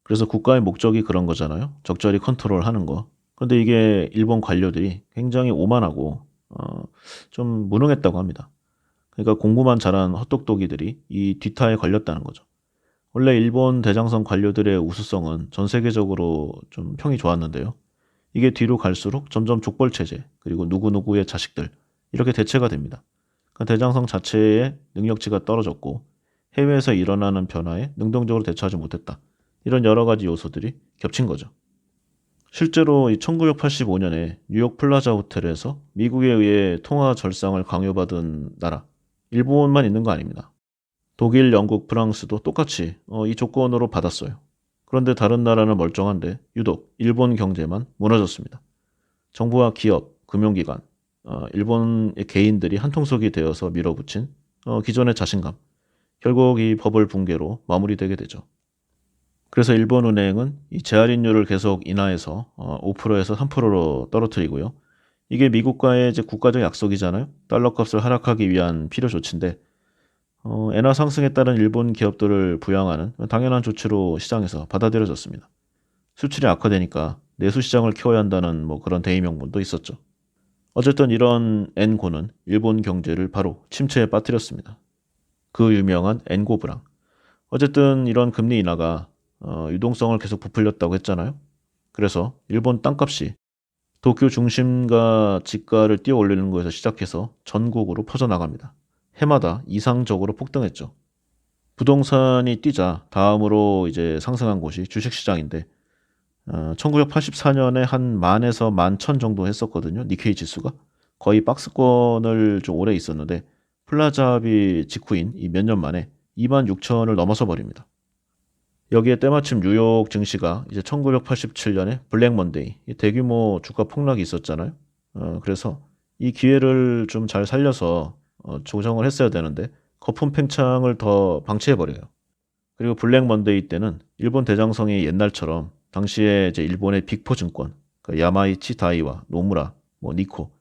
그래서 국가의 목적이 그런 거잖아요. 적절히 컨트롤하는 거. 그런데 이게 일본 관료들이 굉장히 오만하고 좀 무능했다고 합니다. 그러니까 공부만 잘한 헛똑똑이들이 이 뒤타에 걸렸다는 거죠. 원래 일본 대장성 관료들의 우수성은 전 세계적으로 좀 평이 좋았는데요. 이게 뒤로 갈수록 점점 족벌 체제 그리고 누구누구의 자식들 이렇게 대체가 됩니다. 그러니까 대장성 자체의 능력치가 떨어졌고 해외에서 일어나는 변화에 능동적으로 대처하지 못했다. 이런 여러 가지 요소들이 겹친 거죠. 실제로 1985년에 뉴욕 플라자 호텔에서 미국에 의해 통화 절상을 강요받은 나라 일본만 있는 거 아닙니다. 독일, 영국, 프랑스도 똑같이 이 조건으로 받았어요. 그런데 다른 나라는 멀쩡한데 유독 일본 경제만 무너졌습니다. 정부와 기업, 금융기관, 일본의 개인들이 한통속이 되어서 밀어붙인 기존의 자신감, 결국 이 버블 붕괴로 마무리되게 되죠. 그래서 일본은행은 이 재할인율을 계속 인하해서 5%에서 3%로 떨어뜨리고요. 이게 미국과의 이제 국가적 약속이잖아요. 달러 값을 하락하기 위한 필요 조치인데 엔화 상승에 따른 일본 기업들을 부양하는 당연한 조치로 시장에서 받아들여졌습니다. 수출이 악화되니까 내수 시장을 키워야 한다는 뭐 그런 대의 명분도 있었죠. 어쨌든 이런 엔고는 일본 경제를 바로 침체에 빠뜨렸습니다. 그 유명한 엔고 불황. 어쨌든 이런 금리 인하가 유동성을 계속 부풀렸다고 했잖아요. 그래서 일본 땅값이 도쿄 중심가 지가를 뛰어 올리는 것에서 시작해서 전국으로 퍼져나갑니다. 해마다 이상적으로 폭등했죠. 부동산이 뛰자 다음으로 이제 상승한 곳이 주식시장인데 1984년에 한 만에서 11,000 정도 했었거든요. 니케이 지수가. 거의 박스권을 좀 오래 있었는데 플라자합이 직후인 이 몇 년 만에 26,000을 넘어서 버립니다. 여기에 때마침 뉴욕 증시가 이제 1987년에 블랙 먼데이 대규모 주가 폭락이 있었잖아요. 그래서 이 기회를 좀 잘 살려서 조정을 했어야 되는데 거품 팽창을 더 방치해버려요. 그리고 블랙 먼데이 때는 일본 대장성이 옛날처럼 당시에 이제 일본의 빅포 증권, 그러니까 야마이치 다이와 노무라, 뭐 니코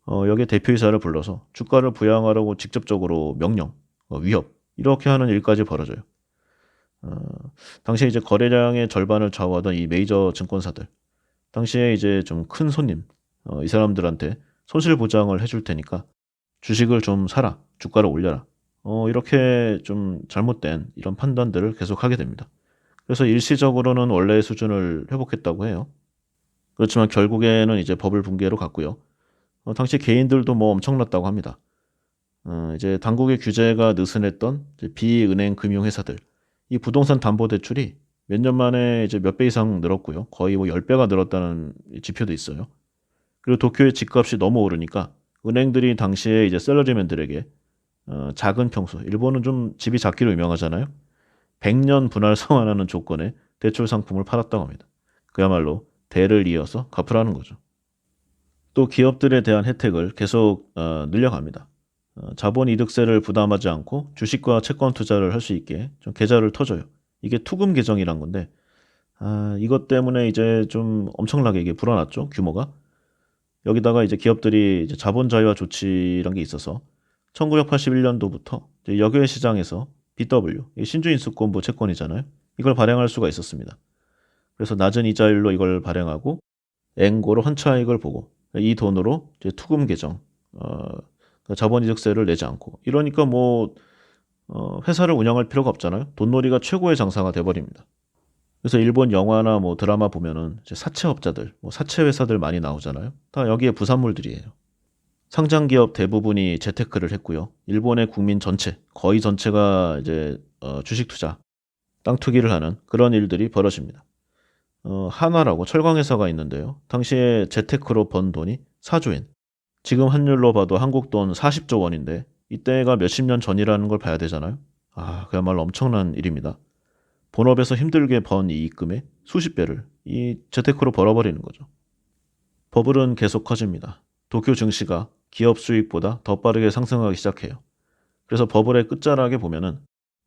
여기에 대표이사를 불러서 주가를 부양하라고 직접적으로 명령, 위협 이렇게 하는 일까지 벌어져요. 당시에 이제 거래량의 절반을 좌우하던 이 메이저 증권사들, 당시에 이제 좀 큰 손님, 이 사람들한테 손실 보장을 해줄 테니까 주식을 좀 사라, 주가를 올려라. 이렇게 좀 잘못된 이런 판단들을 계속하게 됩니다. 그래서 일시적으로는 원래의 수준을 회복했다고 해요. 그렇지만 결국에는 이제 버블 붕괴로 갔고요. 당시 개인들도 뭐 엄청났다고 합니다. 이제 당국의 규제가 느슨했던 이제 비은행 금융회사들, 이 부동산 담보대출이 몇 년 만에 이제 몇 배 이상 늘었고요. 거의 뭐 10배가 늘었다는 지표도 있어요. 그리고 도쿄의 집값이 너무 오르니까 은행들이 당시에 이제 셀러리맨들에게 작은 평수, 일본은 좀 집이 작기로 유명하잖아요. 100년 분할 상환하는 조건에 대출 상품을 팔았다고 합니다. 그야말로 대를 이어서 갚으라는 거죠. 또 기업들에 대한 혜택을 계속 늘려갑니다. 자본이득세를 부담하지 않고 주식과 채권 투자를 할 수 있게 좀 계좌를 터줘요. 이게 투금 계정이란 건데 이것 때문에 이제 좀 엄청나게 이게 불어났죠, 규모가. 여기다가 이제 기업들이 이제 자본 자유화 조치란 게 있어서 1981년도부터 역외 시장에서 BW, 신주인수권부 채권이잖아요. 이걸 발행할 수가 있었습니다. 그래서 낮은 이자율로 이걸 발행하고 엔고로 환차익을 보고 이 돈으로 이제 투금 계정, 자본이득세를 내지 않고 이러니까 뭐 회사를 운영할 필요가 없잖아요. 돈놀이가 최고의 장사가 돼버립니다. 그래서 일본 영화나 뭐 드라마 보면은 이제 사채업자들, 뭐 사채 회사들 많이 나오잖아요. 다 여기에 부산물들이에요. 상장 기업 대부분이 재테크를 했고요. 일본의 국민 전체, 거의 전체가 이제 주식 투자, 땅 투기를 하는 그런 일들이 벌어집니다. 한화라고 철강 회사가 있는데요. 당시에 재테크로 번 돈이 4조엔. 지금 환율로 봐도 한국 돈 40조 원인데 이때가 몇십 년 전이라는 걸 봐야 되잖아요. 그야말로 엄청난 일입니다. 본업에서 힘들게 번 이익금의 수십 배를 이 재테크로 벌어버리는 거죠. 버블은 계속 커집니다. 도쿄 증시가 기업 수익보다 더 빠르게 상승하기 시작해요. 그래서 버블의 끝자락에 보면은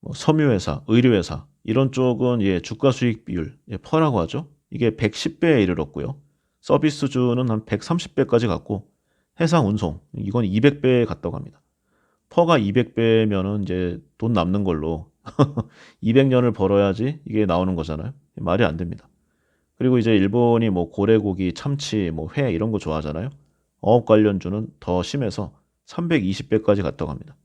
뭐 섬유회사, 의류회사 이런 쪽은 주가 수익 비율, 퍼라고 하죠. 이게 110배에 이르렀고요. 서비스주는 한 130배까지 갔고 해상 운송 이건 200배에 갔다고 합니다. 퍼가 200배면은 이제 돈 남는 걸로 200년을 벌어야지 이게 나오는 거잖아요. 말이 안 됩니다. 그리고 이제 일본이 뭐 고래고기, 참치, 뭐 회 이런 거 좋아하잖아요. 어업 관련주는 더 심해서 320배까지 갔다고 합니다.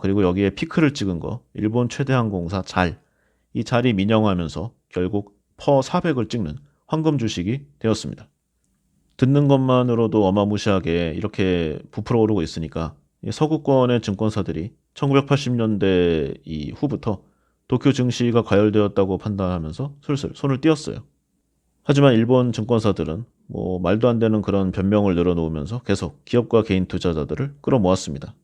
그리고 여기에 피크를 찍은 거 일본 최대 항공사 잘. 이 잘이 민영화하면서 결국 퍼 400을 찍는 황금 주식이 되었습니다. 듣는 것만으로도 어마무시하게 이렇게 부풀어 오르고 있으니까 서구권의 증권사들이 1980년대 이후부터 도쿄 증시가 과열되었다고 판단하면서 슬슬 손을 띄었어요. 하지만 일본 증권사들은 뭐 말도 안 되는 그런 변명을 늘어놓으면서 계속 기업과 개인 투자자들을 끌어모았습니다.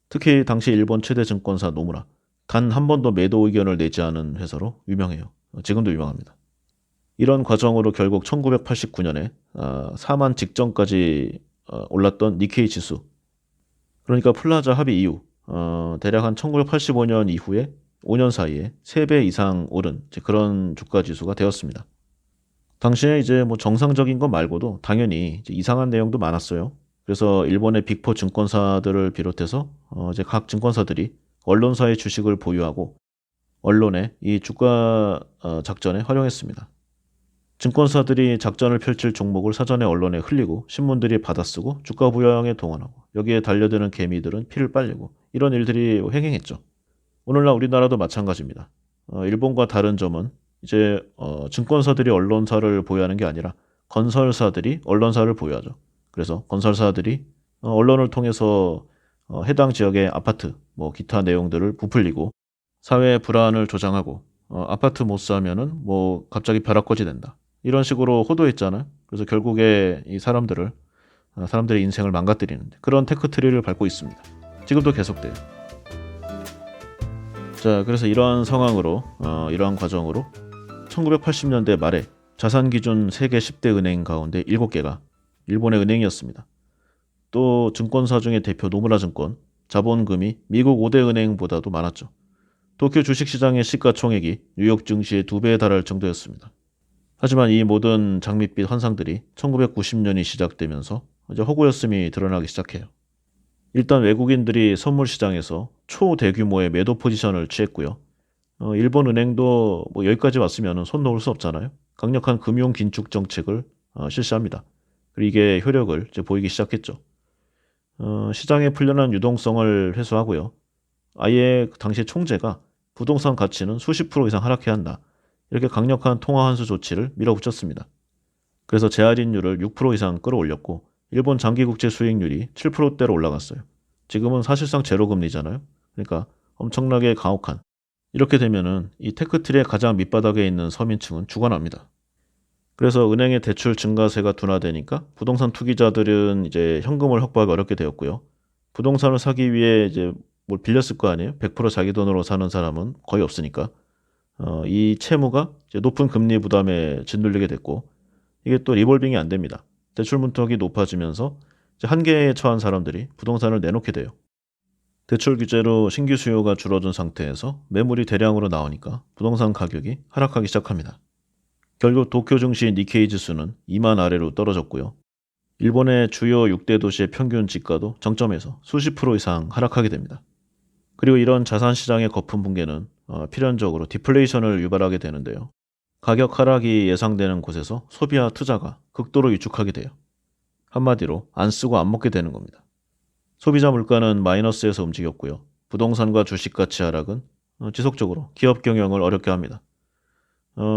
특히 당시 일본 최대 증권사 노무라, 단 한 번도 매도 의견을 내지 않은 회사로 유명해요. 지금도 유명합니다. 이런 과정으로 결국 1989년에 4만 직전까지 올랐던 니케이 지수, 그러니까 플라자 합의 이후 대략 한 1985년 이후에 5년 사이에 3배 이상 오른 그런 주가 지수가 되었습니다. 당시에 이제 뭐 정상적인 것 말고도 당연히 이제 이상한 내용도 많았어요. 그래서 일본의 빅4 증권사들을 비롯해서 이제 각 증권사들이 언론사의 주식을 보유하고 언론의 이 주가 작전에 활용했습니다. 증권사들이 작전을 펼칠 종목을 사전에 언론에 흘리고 신문들이 받아쓰고 주가 부양에 동원하고 여기에 달려드는 개미들은 피를 빨리고 이런 일들이 횡행했죠. 오늘날 우리나라도 마찬가지입니다. 일본과 다른 점은 이제 증권사들이 언론사를 보유하는 게 아니라 건설사들이 언론사를 보유하죠. 그래서 건설사들이 언론을 통해서 해당 지역의 아파트, 뭐 기타 내용들을 부풀리고 사회의 불안을 조장하고 아파트 못 사면은 뭐 갑자기 벼락거지 된다. 이런 식으로 호도했잖아요. 그래서 결국에 이 사람들의 인생을 망가뜨리는데 그런 테크트리를 밟고 있습니다. 지금도 계속돼요. 자, 그래서 이러한 상황으로 이러한 과정으로 1980년대 말에 자산 기준 세계 10대 은행 가운데 7개가 일본의 은행이었습니다. 또 증권사 중에 대표 노무라 증권, 자본금이 미국 5대 은행보다도 많았죠. 도쿄 주식시장의 시가총액이 뉴욕 증시의 2배에 달할 정도였습니다. 하지만 이 모든 장밋빛 환상들이 1990년이 시작되면서 이제 허구였음이 드러나기 시작해요. 일단 외국인들이 선물 시장에서 초대규모의 매도 포지션을 취했고요. 일본 은행도 뭐 여기까지 왔으면 손 놓을 수 없잖아요. 강력한 금융 긴축 정책을 실시합니다. 그리고 이게 효력을 이제 보이기 시작했죠. 시장의 풀려난 유동성을 회수하고요. 아예 당시 총재가 부동산 가치는 수십 프로 이상 하락해야 한다. 이렇게 강력한 통화 환수 조치를 밀어붙였습니다. 그래서 재할인율을 6% 이상 끌어올렸고 일본 장기국채 수익률이 7%대로 올라갔어요. 지금은 사실상 제로금리잖아요. 그러니까 엄청나게 가혹한. 이렇게 되면은 이 테크트리의 가장 밑바닥에 있는 서민층은 죽어납니다. 그래서 은행의 대출 증가세가 둔화되니까 부동산 투기자들은 이제 현금을 확보하기 어렵게 되었고요. 부동산을 사기 위해 이제 뭘 빌렸을 거 아니에요? 100% 자기 돈으로 사는 사람은 거의 없으니까. 이 채무가 이제 높은 금리 부담에 짓눌리게 됐고 이게 또 리볼빙이 안 됩니다. 대출 문턱이 높아지면서 이제 한계에 처한 사람들이 부동산을 내놓게 돼요. 대출 규제로 신규 수요가 줄어든 상태에서 매물이 대량으로 나오니까 부동산 가격이 하락하기 시작합니다. 결국 도쿄 증시 니케이 지수는 2만 아래로 떨어졌고요. 일본의 주요 6대 도시의 평균 지가도 정점에서 수십 프로 이상 하락하게 됩니다. 그리고 이런 자산시장의 거품 붕괴는 필연적으로 디플레이션을 유발하게 되는데요. 가격 하락이 예상되는 곳에서 소비와 투자가 극도로 위축하게 돼요. 한마디로 안 쓰고 안 먹게 되는 겁니다. 소비자 물가는 마이너스에서 움직였고요. 부동산과 주식 가치 하락은 지속적으로 기업 경영을 어렵게 합니다.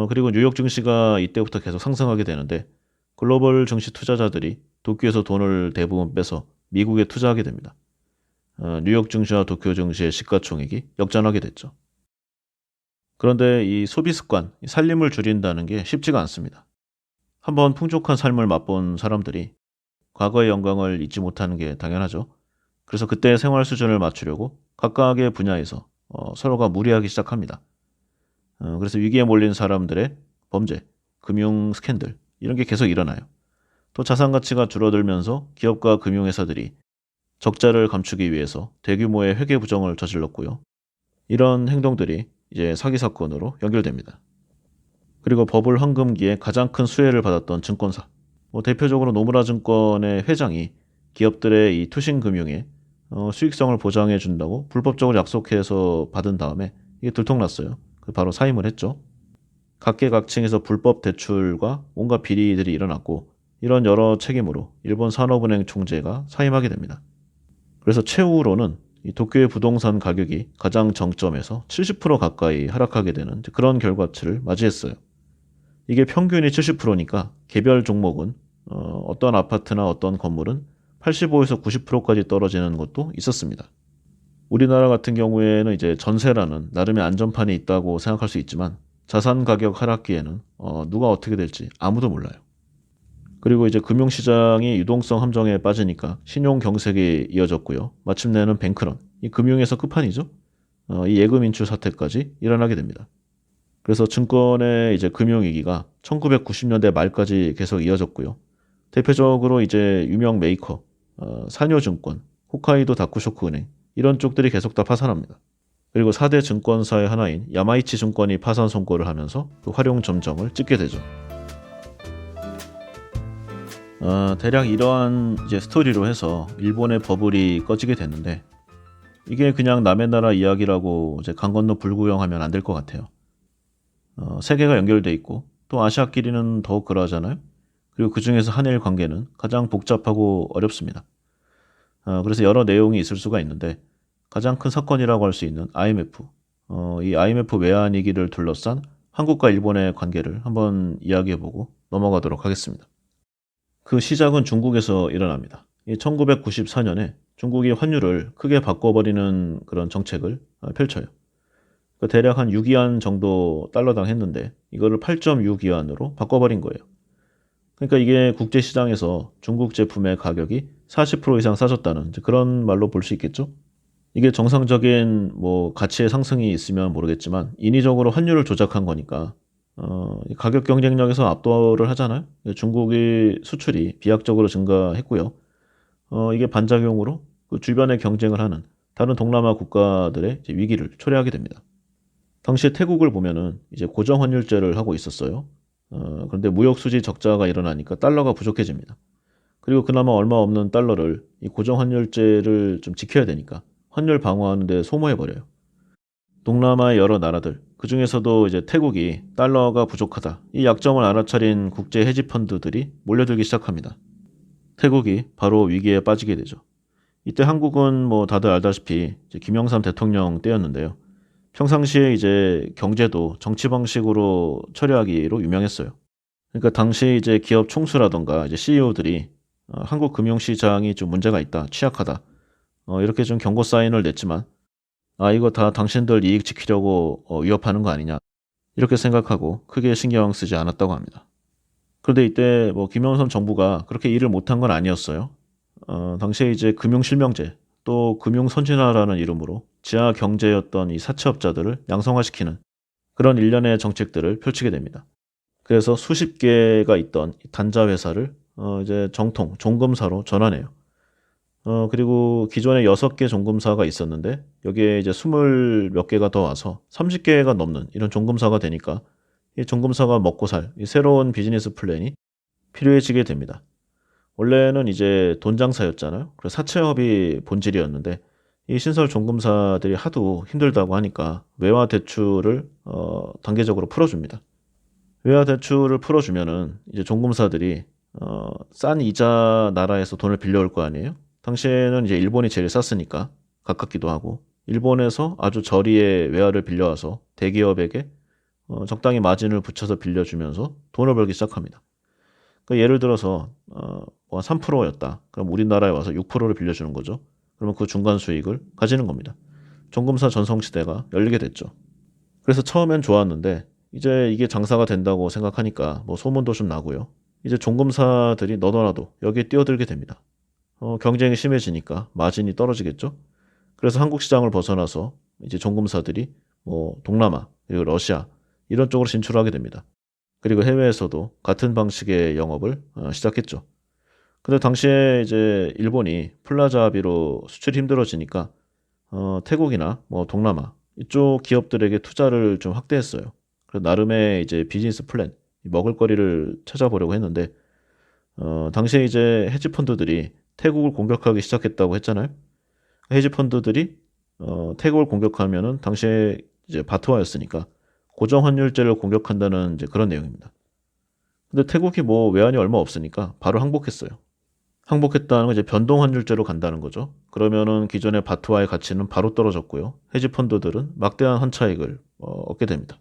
그리고 뉴욕 증시가 이때부터 계속 상승하게 되는데 글로벌 증시 투자자들이 도쿄에서 돈을 대부분 빼서 미국에 투자하게 됩니다. 뉴욕 증시와 도쿄 증시의 시가총액이 역전하게 됐죠. 그런데 이 소비 습관, 살림을 줄인다는 게 쉽지가 않습니다. 한번 풍족한 삶을 맛본 사람들이 과거의 영광을 잊지 못하는 게 당연하죠. 그래서 그때의 생활 수준을 맞추려고 각각의 분야에서 서로가 무리하기 시작합니다. 그래서 위기에 몰린 사람들의 범죄, 금융 스캔들 이런 게 계속 일어나요. 또 자산 가치가 줄어들면서 기업과 금융회사들이 적자를 감추기 위해서 대규모의 회계 부정을 저질렀고요. 이런 행동들이 이제 사기 사건으로 연결됩니다. 그리고 버블 황금기에 가장 큰 수혜를 받았던 증권사, 대표적으로 노무라 증권의 회장이 기업들의 이 투신 금융에 수익성을 보장해 준다고 불법적으로 약속해서 받은 다음에 이게 들통났어요. 바로 사임을 했죠. 각계각층에서 불법 대출과 온갖 비리들이 일어났고 이런 여러 책임으로 일본 산업은행 총재가 사임하게 됩니다. 그래서 최후로는 이 도쿄의 부동산 가격이 가장 정점에서 70% 가까이 하락하게 되는 그런 결과치를 맞이했어요. 이게 평균이 70%니까 개별 종목은 어떤 아파트나 어떤 건물은 85에서 90%까지 떨어지는 것도 있었습니다. 우리나라 같은 경우에는 이제 전세라는 나름의 안전판이 있다고 생각할 수 있지만 자산 가격 하락기에는 누가 어떻게 될지 아무도 몰라요. 그리고 이제 금융시장이 유동성 함정에 빠지니까 신용 경색이 이어졌고요. 마침내는 뱅크런, 이 금융에서 끝판이죠. 이 예금 인출 사태까지 일어나게 됩니다. 그래서 증권의 이제 금융위기가 1990년대 말까지 계속 이어졌고요. 대표적으로 이제 유명 메이커, 산요증권, 홋카이도 다쿠쇼쿠은행 이런 쪽들이 계속 다 파산합니다. 그리고 4대 증권사의 하나인 야마이치 증권이 파산 선고를 하면서 그 활용 점정을 찍게 되죠. 대략 이러한 이제 스토리로 해서 일본의 버블이 꺼지게 됐는데 이게 그냥 남의 나라 이야기라고 이제 강 건너 불구경하면 안 될 것 같아요. 세계가 연결돼 있고 또 아시아끼리는 더욱 그러하잖아요. 그리고 그 중에서 한일 관계는 가장 복잡하고 어렵습니다. 그래서 여러 내용이 있을 수가 있는데 가장 큰 사건이라고 할 수 있는 IMF, 이 IMF 외환위기를 둘러싼 한국과 일본의 관계를 한번 이야기해보고 넘어가도록 하겠습니다. 그 시작은 중국에서 일어납니다. 1994년에 중국이 환율을 크게 바꿔버리는 그런 정책을 펼쳐요. 대략 한 6위안 정도 달러당 했는데 이거를 8.6위안으로 바꿔버린 거예요. 그러니까 이게 국제시장에서 중국 제품의 가격이 40% 이상 싸졌다는 그런 말로 볼 수 있겠죠. 이게 정상적인 가치의 상승이 있으면 모르겠지만 인위적으로 환율을 조작한 거니까 가격 경쟁력에서 압도를 하잖아요. 중국의 수출이 비약적으로 증가했고요. 이게 반작용으로 그 주변에 경쟁을 하는 다른 동남아 국가들의 위기를 초래하게 됩니다. 당시에 태국을 보면은 이제 고정환율제를 하고 있었어요. 그런데 무역 수지 적자가 일어나니까 달러가 부족해집니다. 그리고 그나마 얼마 없는 달러를 이 고정환율제를 좀 지켜야 되니까 환율 방어하는 데 소모해버려요. 동남아의 여러 나라들, 그 중에서도 이제 태국이 달러가 부족하다, 이 약점을 알아차린 국제 헤지 펀드들이 몰려들기 시작합니다. 태국이 바로 위기에 빠지게 되죠. 이때 한국은 다들 알다시피 이제 김영삼 대통령 때였는데요. 평상시에 이제 경제도 정치 방식으로 처리하기로 유명했어요. 그러니까 당시 이제 기업 총수라던가 이제 CEO들이 한국 금융시장이 좀 문제가 있다, 취약하다, 이렇게 좀 경고 사인을 냈지만 이거 다 당신들 이익 지키려고 위협하는 거 아니냐 이렇게 생각하고 크게 신경 쓰지 않았다고 합니다. 그런데 이때 김영삼 정부가 그렇게 일을 못한 건 아니었어요. 당시에 이제 금융실명제 또 금융선진화라는 이름으로 지하 경제였던 이 사채업자들을 양성화시키는 그런 일련의 정책들을 펼치게 됩니다. 그래서 수십 개가 있던 단자 회사를 이제 정통 종금사로 전환해요. 그리고 기존에 6개 종금사가 있었는데 여기에 이제 20 몇 개가 더 와서 30개가 넘는 이런 종금사가 되니까 이 종금사가 먹고 살 이 새로운 비즈니스 플랜이 필요해지게 됩니다. 원래는 이제 돈 장사였잖아요. 그래서 사채업이 본질이었는데 이 신설 종금사들이 하도 힘들다고 하니까 외화 대출을 단계적으로 풀어줍니다. 외화 대출을 풀어주면은 이제 종금사들이 싼 이자 나라에서 돈을 빌려올 거 아니에요. 당시에는 이제 일본이 제일 쌌으니까 가깝기도 하고 일본에서 아주 저리의 외화를 빌려와서 대기업에게 적당히 마진을 붙여서 빌려주면서 돈을 벌기 시작합니다. 그러니까 예를 들어서 3%였다. 그럼 우리나라에 와서 6%를 빌려주는 거죠. 그러면 그 중간 수익을 가지는 겁니다. 종금사 전성시대가 열리게 됐죠. 그래서 처음엔 좋았는데 이제 이게 장사가 된다고 생각하니까 소문도 좀 나고요. 이제 종금사들이 너도나도 여기에 뛰어들게 됩니다. 경쟁이 심해지니까 마진이 떨어지겠죠. 그래서 한국 시장을 벗어나서 이제 종금사들이 동남아 그리고 러시아 이런 쪽으로 진출하게 됩니다. 그리고 해외에서도 같은 방식의 영업을 시작했죠. 근데 당시에 이제 일본이 플라자 합의로 수출이 힘들어지니까 태국이나 뭐 동남아 이쪽 기업들에게 투자를 좀 확대했어요. 그래서 나름의 이제 비즈니스 플랜, 먹을거리를 찾아보려고 했는데 당시에 이제 헤지 펀드들이 태국을 공격하기 시작했다고 했잖아요. 헤지 펀드들이 태국을 공격하면은 당시에 이제 바트화였으니까 고정 환율제를 공격한다는 이제 그런 내용입니다. 근데 태국이 뭐 외환이 얼마 없으니까 바로 항복했어요. 항복했다는 건 이제 변동 환율제로 간다는 거죠. 그러면은 기존의 바트와의 가치는 바로 떨어졌고요. 헤지 펀드들은 막대한 환차익을 얻게 됩니다.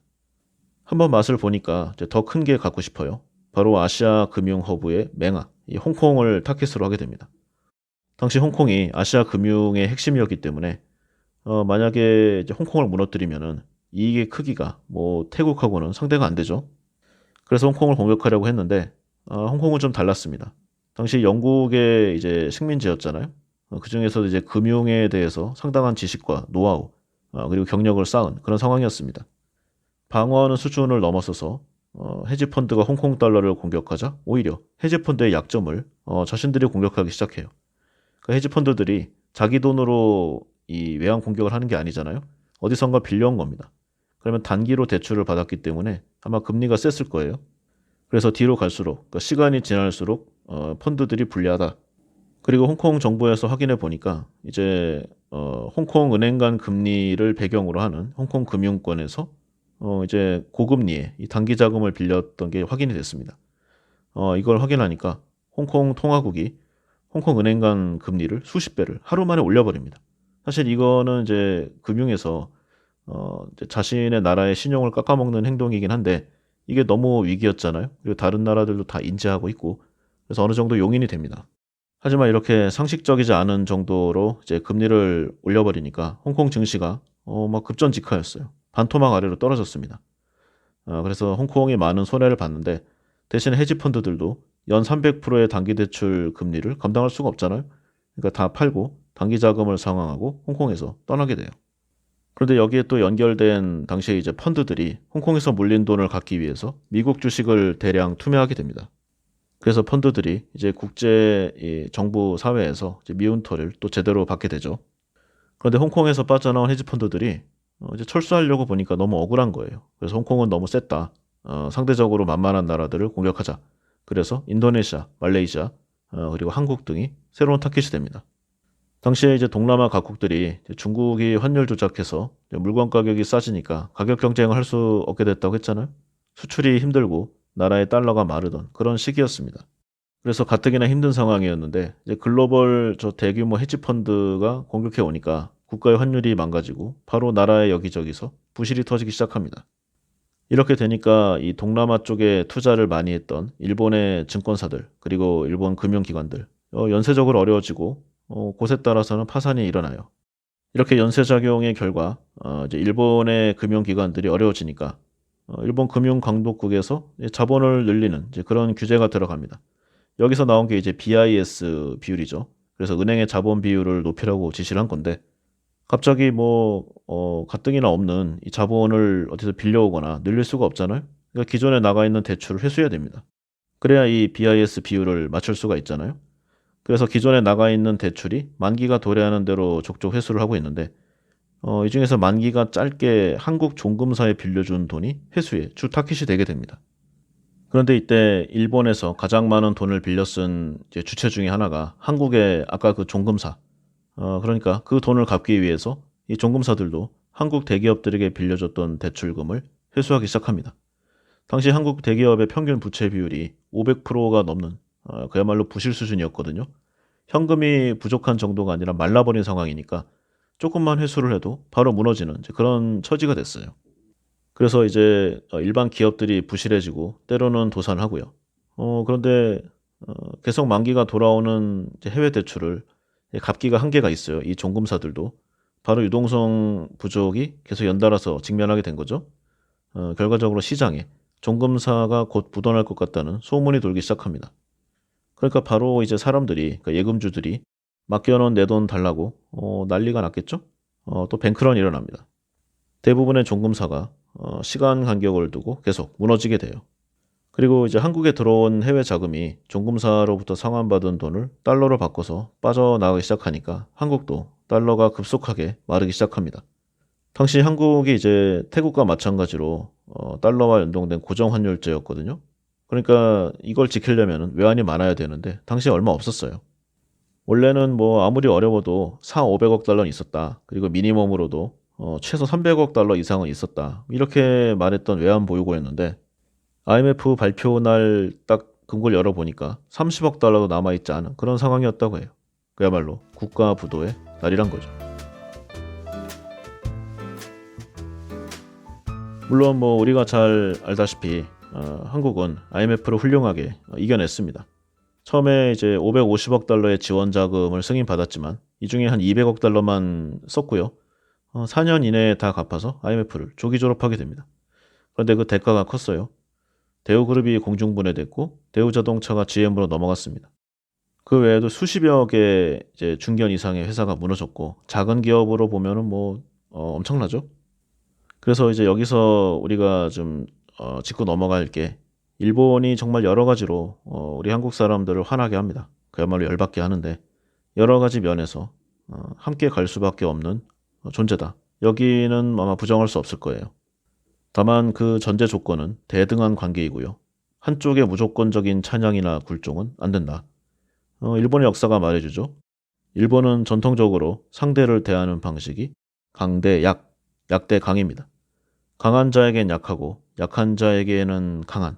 한번 맛을 보니까 이제 더 큰 게 갖고 싶어요. 바로 아시아 금융 허브의 맹아, 이 홍콩을 타깃으로 하게 됩니다. 당시 홍콩이 아시아 금융의 핵심이었기 때문에 만약에 이제 홍콩을 무너뜨리면은 이익의 크기가 뭐 태국하고는 상대가 안 되죠. 그래서 홍콩을 공격하려고 했는데 홍콩은 좀 달랐습니다. 당시 영국의 이제 식민지였잖아요. 그 중에서도 이제 금융에 대해서 상당한 지식과 노하우 그리고 경력을 쌓은 그런 상황이었습니다. 방어하는 수준을 넘어서서 헤지 펀드가 홍콩 달러를 공격하자 오히려 헤지 펀드의 약점을 자신들이 공격하기 시작해요. 그러니까 헤지 펀드들이 자기 돈으로 이 외환 공격을 하는 게 아니잖아요. 어디선가 빌려온 겁니다. 그러면 단기로 대출을 받았기 때문에 아마 금리가 셌을 거예요. 그래서 뒤로 갈수록 그러니까 시간이 지날수록 펀드들이 불리하다. 그리고 홍콩 정부에서 확인해 보니까 이제 홍콩 은행 간 금리를 배경으로 하는 홍콩 금융권에서 이제 고금리에 이 단기 자금을 빌렸던 게 확인이 됐습니다. 이걸 확인하니까 홍콩 통화국이 홍콩 은행 간 금리를 수십 배를 하루 만에 올려버립니다. 사실 이거는 이제 금융에서 이제 자신의 나라의 신용을 깎아먹는 행동이긴 한데 이게 너무 위기였잖아요. 그리고 다른 나라들도 다 인지하고 있고 그래서 어느 정도 용인이 됩니다. 하지만 이렇게 상식적이지 않은 정도로 이제 금리를 올려버리니까 홍콩 증시가 막 급전직하였어요. 반토막 아래로 떨어졌습니다. 그래서 홍콩이 많은 손해를 봤는데 대신 헤지 펀드들도 연 300%의 단기 대출 금리를 감당할 수가 없잖아요. 그러니까 다 팔고 단기 자금을 상환하고 홍콩에서 떠나게 돼요. 그런데 여기에 또 연결된 당시에 이제 펀드들이 홍콩에서 물린 돈을 갚기 위해서 미국 주식을 대량 투매하게 됩니다. 그래서 펀드들이 이제 국제 이 정부 사회에서 이제 미운털을 또 제대로 받게 되죠. 그런데 홍콩에서 빠져나온 헤지 펀드들이 이제 철수하려고 보니까 너무 억울한 거예요. 그래서 홍콩은 너무 셌다. 상대적으로 만만한 나라들을 공격하자. 그래서 인도네시아, 말레이시아, 그리고 한국 등이 새로운 타깃이 됩니다. 당시에 이제 동남아 각국들이 이제 중국이 환율 조작해서 이제 물건 가격이 싸지니까 가격 경쟁을 할 수 없게 됐다고 했잖아요. 수출이 힘들고 나라의 달러가 마르던 그런 시기였습니다. 그래서 가뜩이나 힘든 상황이었는데 이제 글로벌 저 대규모 헤지 펀드가 공격해 오니까 국가의 환율이 망가지고 바로 나라의 여기저기서 부실이 터지기 시작합니다. 이렇게 되니까 이 동남아 쪽에 투자를 많이 했던 일본의 증권사들 그리고 일본 금융기관들 연쇄적으로 어려워지고 곳에 따라서는 파산이 일어나요. 이렇게 연쇄작용의 결과 이제 일본의 금융기관들이 어려워지니까 일본 금융강독국에서 자본을 늘리는 이제 그런 규제가 들어갑니다. 여기서 나온 게 이제 BIS 비율이죠. 그래서 은행의 자본 비율을 높이라고 지시를 한 건데 갑자기 뭐 가뜩이나 없는 이 자본을 어디서 빌려오거나 늘릴 수가 없잖아요. 그러니까 기존에 나가 있는 대출을 회수해야 됩니다. 그래야 이 BIS 비율을 맞출 수가 있잖아요. 그래서 기존에 나가 있는 대출이 만기가 도래하는 대로 족족 회수를 하고 있는데 이 중에서 만기가 짧게 한국 종금사에 빌려준 돈이 회수의 주 타깃이 되게 됩니다. 그런데 이때 일본에서 가장 많은 돈을 빌려 쓴 이제 주체 중에 하나가 한국의 아까 그 종금사 그러니까 그 돈을 갚기 위해서 이 종금사들도 한국 대기업들에게 빌려줬던 대출금을 회수하기 시작합니다. 당시 한국 대기업의 평균 부채 비율이 500%가 넘는 그야말로 부실 수준이었거든요. 현금이 부족한 정도가 아니라 말라버린 상황이니까 조금만 회수를 해도 바로 무너지는 이제 그런 처지가 됐어요. 그래서 이제 일반 기업들이 부실해지고 때로는 도산하고요. 그런데 계속 만기가 돌아오는 이제 해외 대출을 갚기가 한계가 있어요. 이 종금사들도 바로 유동성 부족이 계속 연달아서 직면하게 된 거죠. 결과적으로 시장에 종금사가 곧 부도날 것 같다는 소문이 돌기 시작합니다. 그러니까 바로 이제 사람들이 그러니까 예금주들이 맡겨놓은 내 돈 달라고 난리가 났겠죠. 또 뱅크런이 일어납니다. 대부분의 종금사가 시간 간격을 두고 계속 무너지게 돼요. 그리고 이제 한국에 들어온 해외 자금이 종금사로부터 상환받은 돈을 달러로 바꿔서 빠져나가기 시작하니까 한국도 달러가 급속하게 마르기 시작합니다. 당시 한국이 이제 태국과 마찬가지로 달러와 연동된 고정환율제였거든요. 그러니까 이걸 지키려면 외환이 많아야 되는데 당시에 얼마 없었어요. 원래는 뭐 아무리 어려워도 4, 500억 달러는 있었다. 그리고 미니멈으로도 최소 300억 달러 이상은 있었다. 이렇게 말했던 외환 보유고였는데 IMF 발표 날 딱 금고를 열어보니까 30억 달러도 남아있지 않은 그런 상황이었다고 해요. 그야말로 국가 부도의 날이란 거죠. 물론 뭐 우리가 잘 알다시피 한국은 IMF를 훌륭하게 이겨냈습니다. 처음에 이제 550억 달러의 지원 자금을 승인받았지만 이 중에 한 200억 달러만 썼고요. 4년 이내에 다 갚아서 IMF를 조기 졸업하게 됩니다. 그런데 그 대가가 컸어요. 대우그룹이 공중분해됐고 대우자동차가 GM으로 넘어갔습니다. 그 외에도 수십여 개 이제 중견 이상의 회사가 무너졌고 작은 기업으로 보면은 뭐 엄청나죠. 그래서 이제 여기서 우리가 좀 짚고 넘어갈 게 일본이 정말 여러 가지로 우리 한국 사람들을 화나게 합니다. 그야말로 열받게 하는데 여러 가지 면에서 함께 갈 수밖에 없는 존재다. 여기는 아마 부정할 수 없을 거예요. 다만 그 전제 조건은 대등한 관계이고요. 한쪽의 무조건적인 찬양이나 굴종은 안 된다. 일본의 역사가 말해주죠. 일본은 전통적으로 상대를 대하는 방식이 강대 약, 약대 강입니다. 강한 자에겐 약하고 약한 자에게는 강한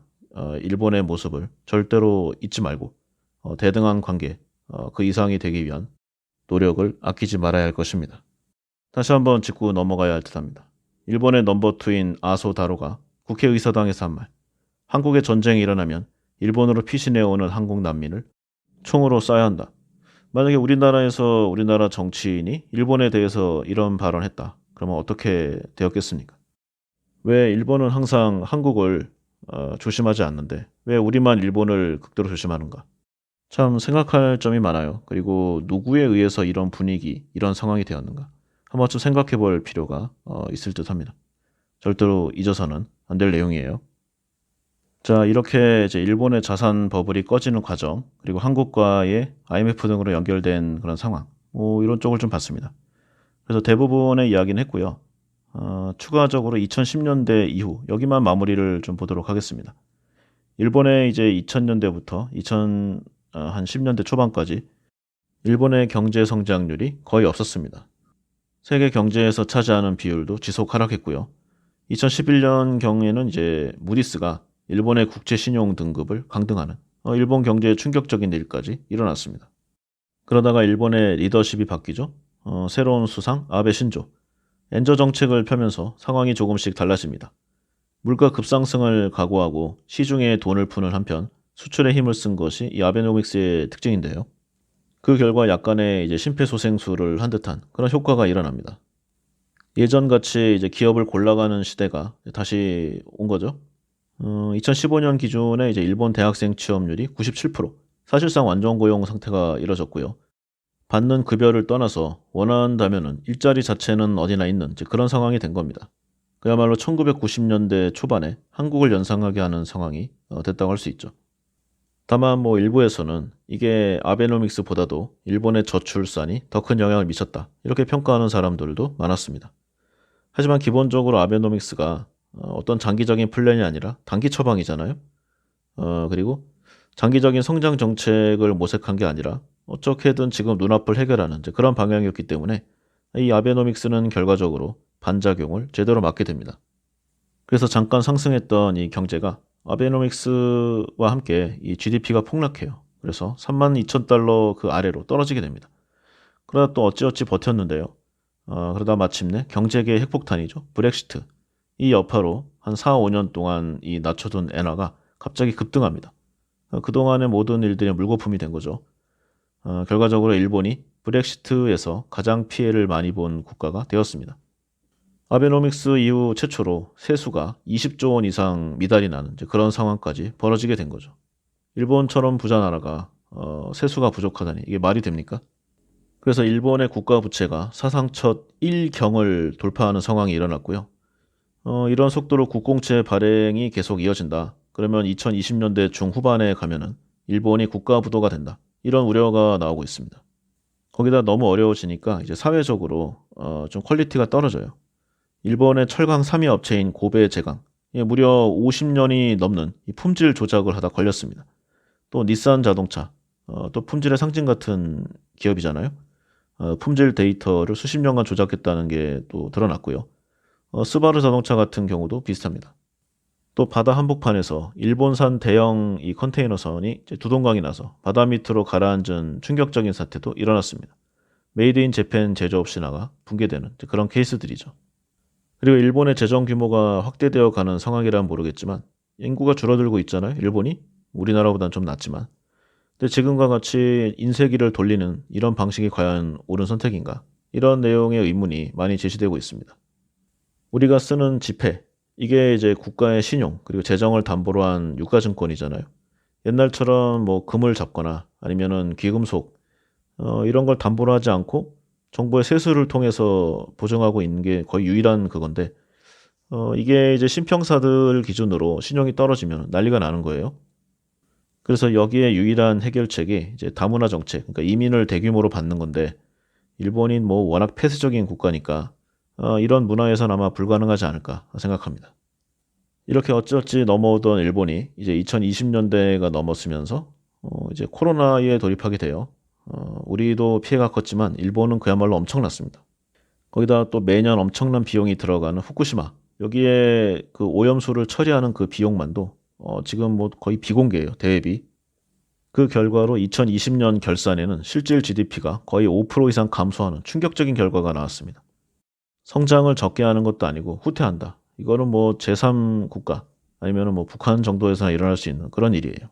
일본의 모습을 절대로 잊지 말고 대등한 관계, 그 이상이 되기 위한 노력을 아끼지 말아야 할 것입니다. 다시 한번 짚고 넘어가야 할 듯합니다. 일본의 넘버2인 아소다로가 국회의사당에서 한 말. 한국에 전쟁이 일어나면 일본으로 피신해오는 한국 난민을 총으로 쏴야 한다. 만약에 우리나라에서 우리나라 정치인이 일본에 대해서 이런 발언했다. 그러면 어떻게 되었겠습니까? 왜 일본은 항상 한국을 조심하지 않는데 왜 우리만 일본을 극도로 조심하는가? 참 생각할 점이 많아요. 그리고 누구에 의해서 이런 분위기, 이런 상황이 되었는가? 한번 좀 생각해 볼 필요가 있을 듯 합니다. 절대로 잊어서는 안 될 내용이에요. 자, 이렇게 이제 일본의 자산 버블이 꺼지는 과정, 그리고 한국과의 IMF 등으로 연결된 그런 상황, 이런 쪽을 좀 봤습니다. 그래서 대부분의 이야기는 했고요. 추가적으로 2010년대 이후 여기만 마무리를 좀 보도록 하겠습니다. 일본의 이제 2000년대부터 한 10년대 초반까지 일본의 경제 성장률이 거의 없었습니다. 세계 경제에서 차지하는 비율도 지속 하락했고요. 2011년 경에는 이제 무디스가 일본의 국제 신용 등급을 강등하는 일본 경제에 충격적인 일까지 일어났습니다. 그러다가 일본의 리더십이 바뀌죠. 새로운 수상 아베 신조 엔저 정책을 펴면서 상황이 조금씩 달라집니다. 물가 급상승을 각오하고 시중에 돈을 푸는 한편 수출에 힘을 쓴 것이 이 아베노믹스의 특징인데요. 그 결과 약간의 이제 심폐소생술을 한 듯한 그런 효과가 일어납니다. 예전같이 이제 기업을 골라가는 시대가 다시 온 거죠. 2015년 기준에 이제 일본 대학생 취업률이 97%, 사실상 완전 고용 상태가 이뤄졌고요. 받는 급여를 떠나서 원한다면은 일자리 자체는 어디나 있는 그런 상황이 된 겁니다. 그야말로 1990년대 초반에 한국을 연상하게 하는 상황이 됐다고 할 수 있죠. 다만 뭐 일부에서는 이게 아베노믹스보다도 일본의 저출산이 더 큰 영향을 미쳤다. 이렇게 평가하는 사람들도 많았습니다. 하지만 기본적으로 아베노믹스가 어떤 장기적인 플랜이 아니라 단기 처방이잖아요. 그리고 장기적인 성장 정책을 모색한 게 아니라 어떻게든 지금 눈앞을 해결하는 그런 방향이었기 때문에 이 아베노믹스는 결과적으로 반작용을 제대로 맞게 됩니다. 그래서 잠깐 상승했던 이 경제가 아베노믹스와 함께 이 GDP가 폭락해요. 그래서 32,000달러 그 아래로 떨어지게 됩니다. 그러다 또 어찌어찌 버텼는데요. 그러다 마침내 경제계의 핵폭탄이죠. 브렉시트. 이 여파로 한 4, 5년 동안 이 낮춰둔 엔화가 갑자기 급등합니다. 그동안의 모든 일들이 물거품이 된 거죠. 결과적으로 일본이 브렉시트에서 가장 피해를 많이 본 국가가 되었습니다. 아베노믹스 이후 최초로 세수가 20조 원 이상 미달이 나는 그런 상황까지 벌어지게 된 거죠. 일본처럼 부자 나라가 세수가 부족하다니 이게 말이 됩니까? 그래서 일본의 국가 부채가 사상 첫 1경을 돌파하는 상황이 일어났고요. 이런 속도로 국공채 발행이 계속 이어진다. 그러면 2020년대 중후반에 가면은 일본이 국가부도가 된다. 이런 우려가 나오고 있습니다. 거기다 너무 어려워지니까 이제 사회적으로 좀 퀄리티가 떨어져요. 일본의 철강 3위 업체인 고베 제강, 무려 50년이 넘는 이 품질 조작을 하다 걸렸습니다. 또 닛산 자동차, 또 품질의 상징 같은 기업이잖아요. 품질 데이터를 수십 년간 조작했다는 게 또 드러났고요. 스바루 자동차 같은 경우도 비슷합니다. 또 바다 한복판에서 일본산 대형 이 컨테이너선이 이제 두동강이 나서 바다 밑으로 가라앉은 충격적인 사태도 일어났습니다. 메이드 인 재팬 제조업 신화가 붕괴되는 그런 케이스들이죠. 그리고 일본의 재정 규모가 확대되어 가는 상황이란 모르겠지만 인구가 줄어들고 있잖아요. 일본이 우리나라보다는 좀 낫지만. 근데 지금과 같이 인쇄기를 돌리는 이런 방식이 과연 옳은 선택인가? 이런 내용의 의문이 많이 제시되고 있습니다. 우리가 쓰는 지폐, 이게 이제 국가의 신용 그리고 재정을 담보로 한 유가증권이잖아요. 옛날처럼 뭐 금을 잡거나 아니면은 귀금속 이런 걸 담보로 하지 않고 정부의 세수를 통해서 보증하고 있는 게 거의 유일한 그건데 이게 이제 신평사들 기준으로 신용이 떨어지면 난리가 나는 거예요. 그래서 여기에 유일한 해결책이 이제 다문화 정책, 그러니까 이민을 대규모로 받는 건데 일본이 뭐 워낙 폐쇄적인 국가니까 이런 문화에선 아마 불가능하지 않을까 생각합니다. 이렇게 어찌어찌 넘어오던 일본이 이제 2020년대가 넘었으면서 이제 코로나에 돌입하게 돼요. 우리도 피해가 컸지만 일본은 그야말로 엄청났습니다. 거기다 또 매년 엄청난 비용이 들어가는 후쿠시마. 여기에 그 오염수를 처리하는 그 비용만도 지금 뭐 거의 비공개예요. 대비. 그 결과로 2020년 결산에는 실질 GDP가 거의 5% 이상 감소하는 충격적인 결과가 나왔습니다. 성장을 적게 하는 것도 아니고 후퇴한다. 이거는 뭐 제3국가 아니면 뭐 북한 정도에서나 일어날 수 있는 그런 일이에요.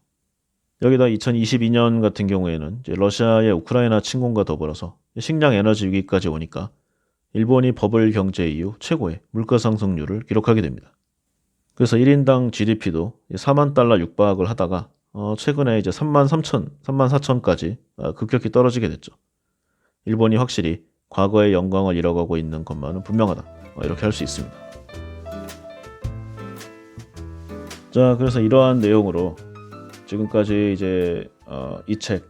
여기다 2022년 같은 경우에는 이제 러시아의 우크라이나 침공과 더불어서 식량 에너지 위기까지 오니까 일본이 버블 경제 이후 최고의 물가 상승률을 기록하게 됩니다. 그래서 1인당 GDP도 4만 달러 육박을 하다가 최근에 이제 3만 3천, 3만 4천까지 급격히 떨어지게 됐죠. 일본이 확실히 과거의 영광을 잃어가고 있는 것만은 분명하다. 이렇게 할 수 있습니다. 자, 그래서 이러한 내용으로 지금까지 이제 이 책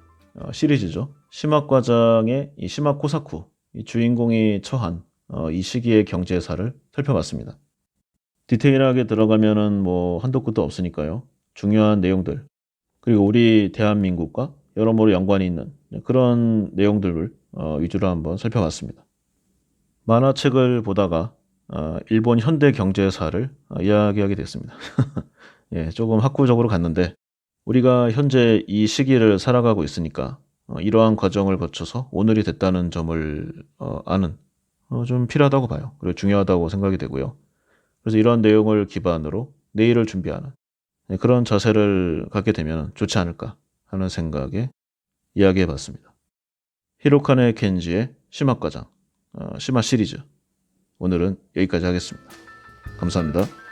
시리즈죠. 시막과장의 이 시마코사쿠 이 주인공이 처한 이 시기의 경제사를 살펴봤습니다. 디테일하게 들어가면은 뭐 한도 끝도 없으니까요. 중요한 내용들 그리고 우리 대한민국과 여러모로 연관이 있는 그런 내용들을 위주로 한번 살펴봤습니다. 만화책을 보다가 일본 현대 경제사를 이야기하게 됐습니다. 예, 조금 학구적으로 갔는데 우리가 현재 이 시기를 살아가고 있으니까 이러한 과정을 거쳐서 오늘이 됐다는 점을 아는 좀 필요하다고 봐요. 그리고 중요하다고 생각이 되고요. 그래서 이런 내용을 기반으로 내일을 준비하는 그런 자세를 갖게 되면 좋지 않을까 하는 생각에 이야기해봤습니다. 히로카네 켄지의 시마과장, 시마 시리즈 오늘은 여기까지 하겠습니다. 감사합니다.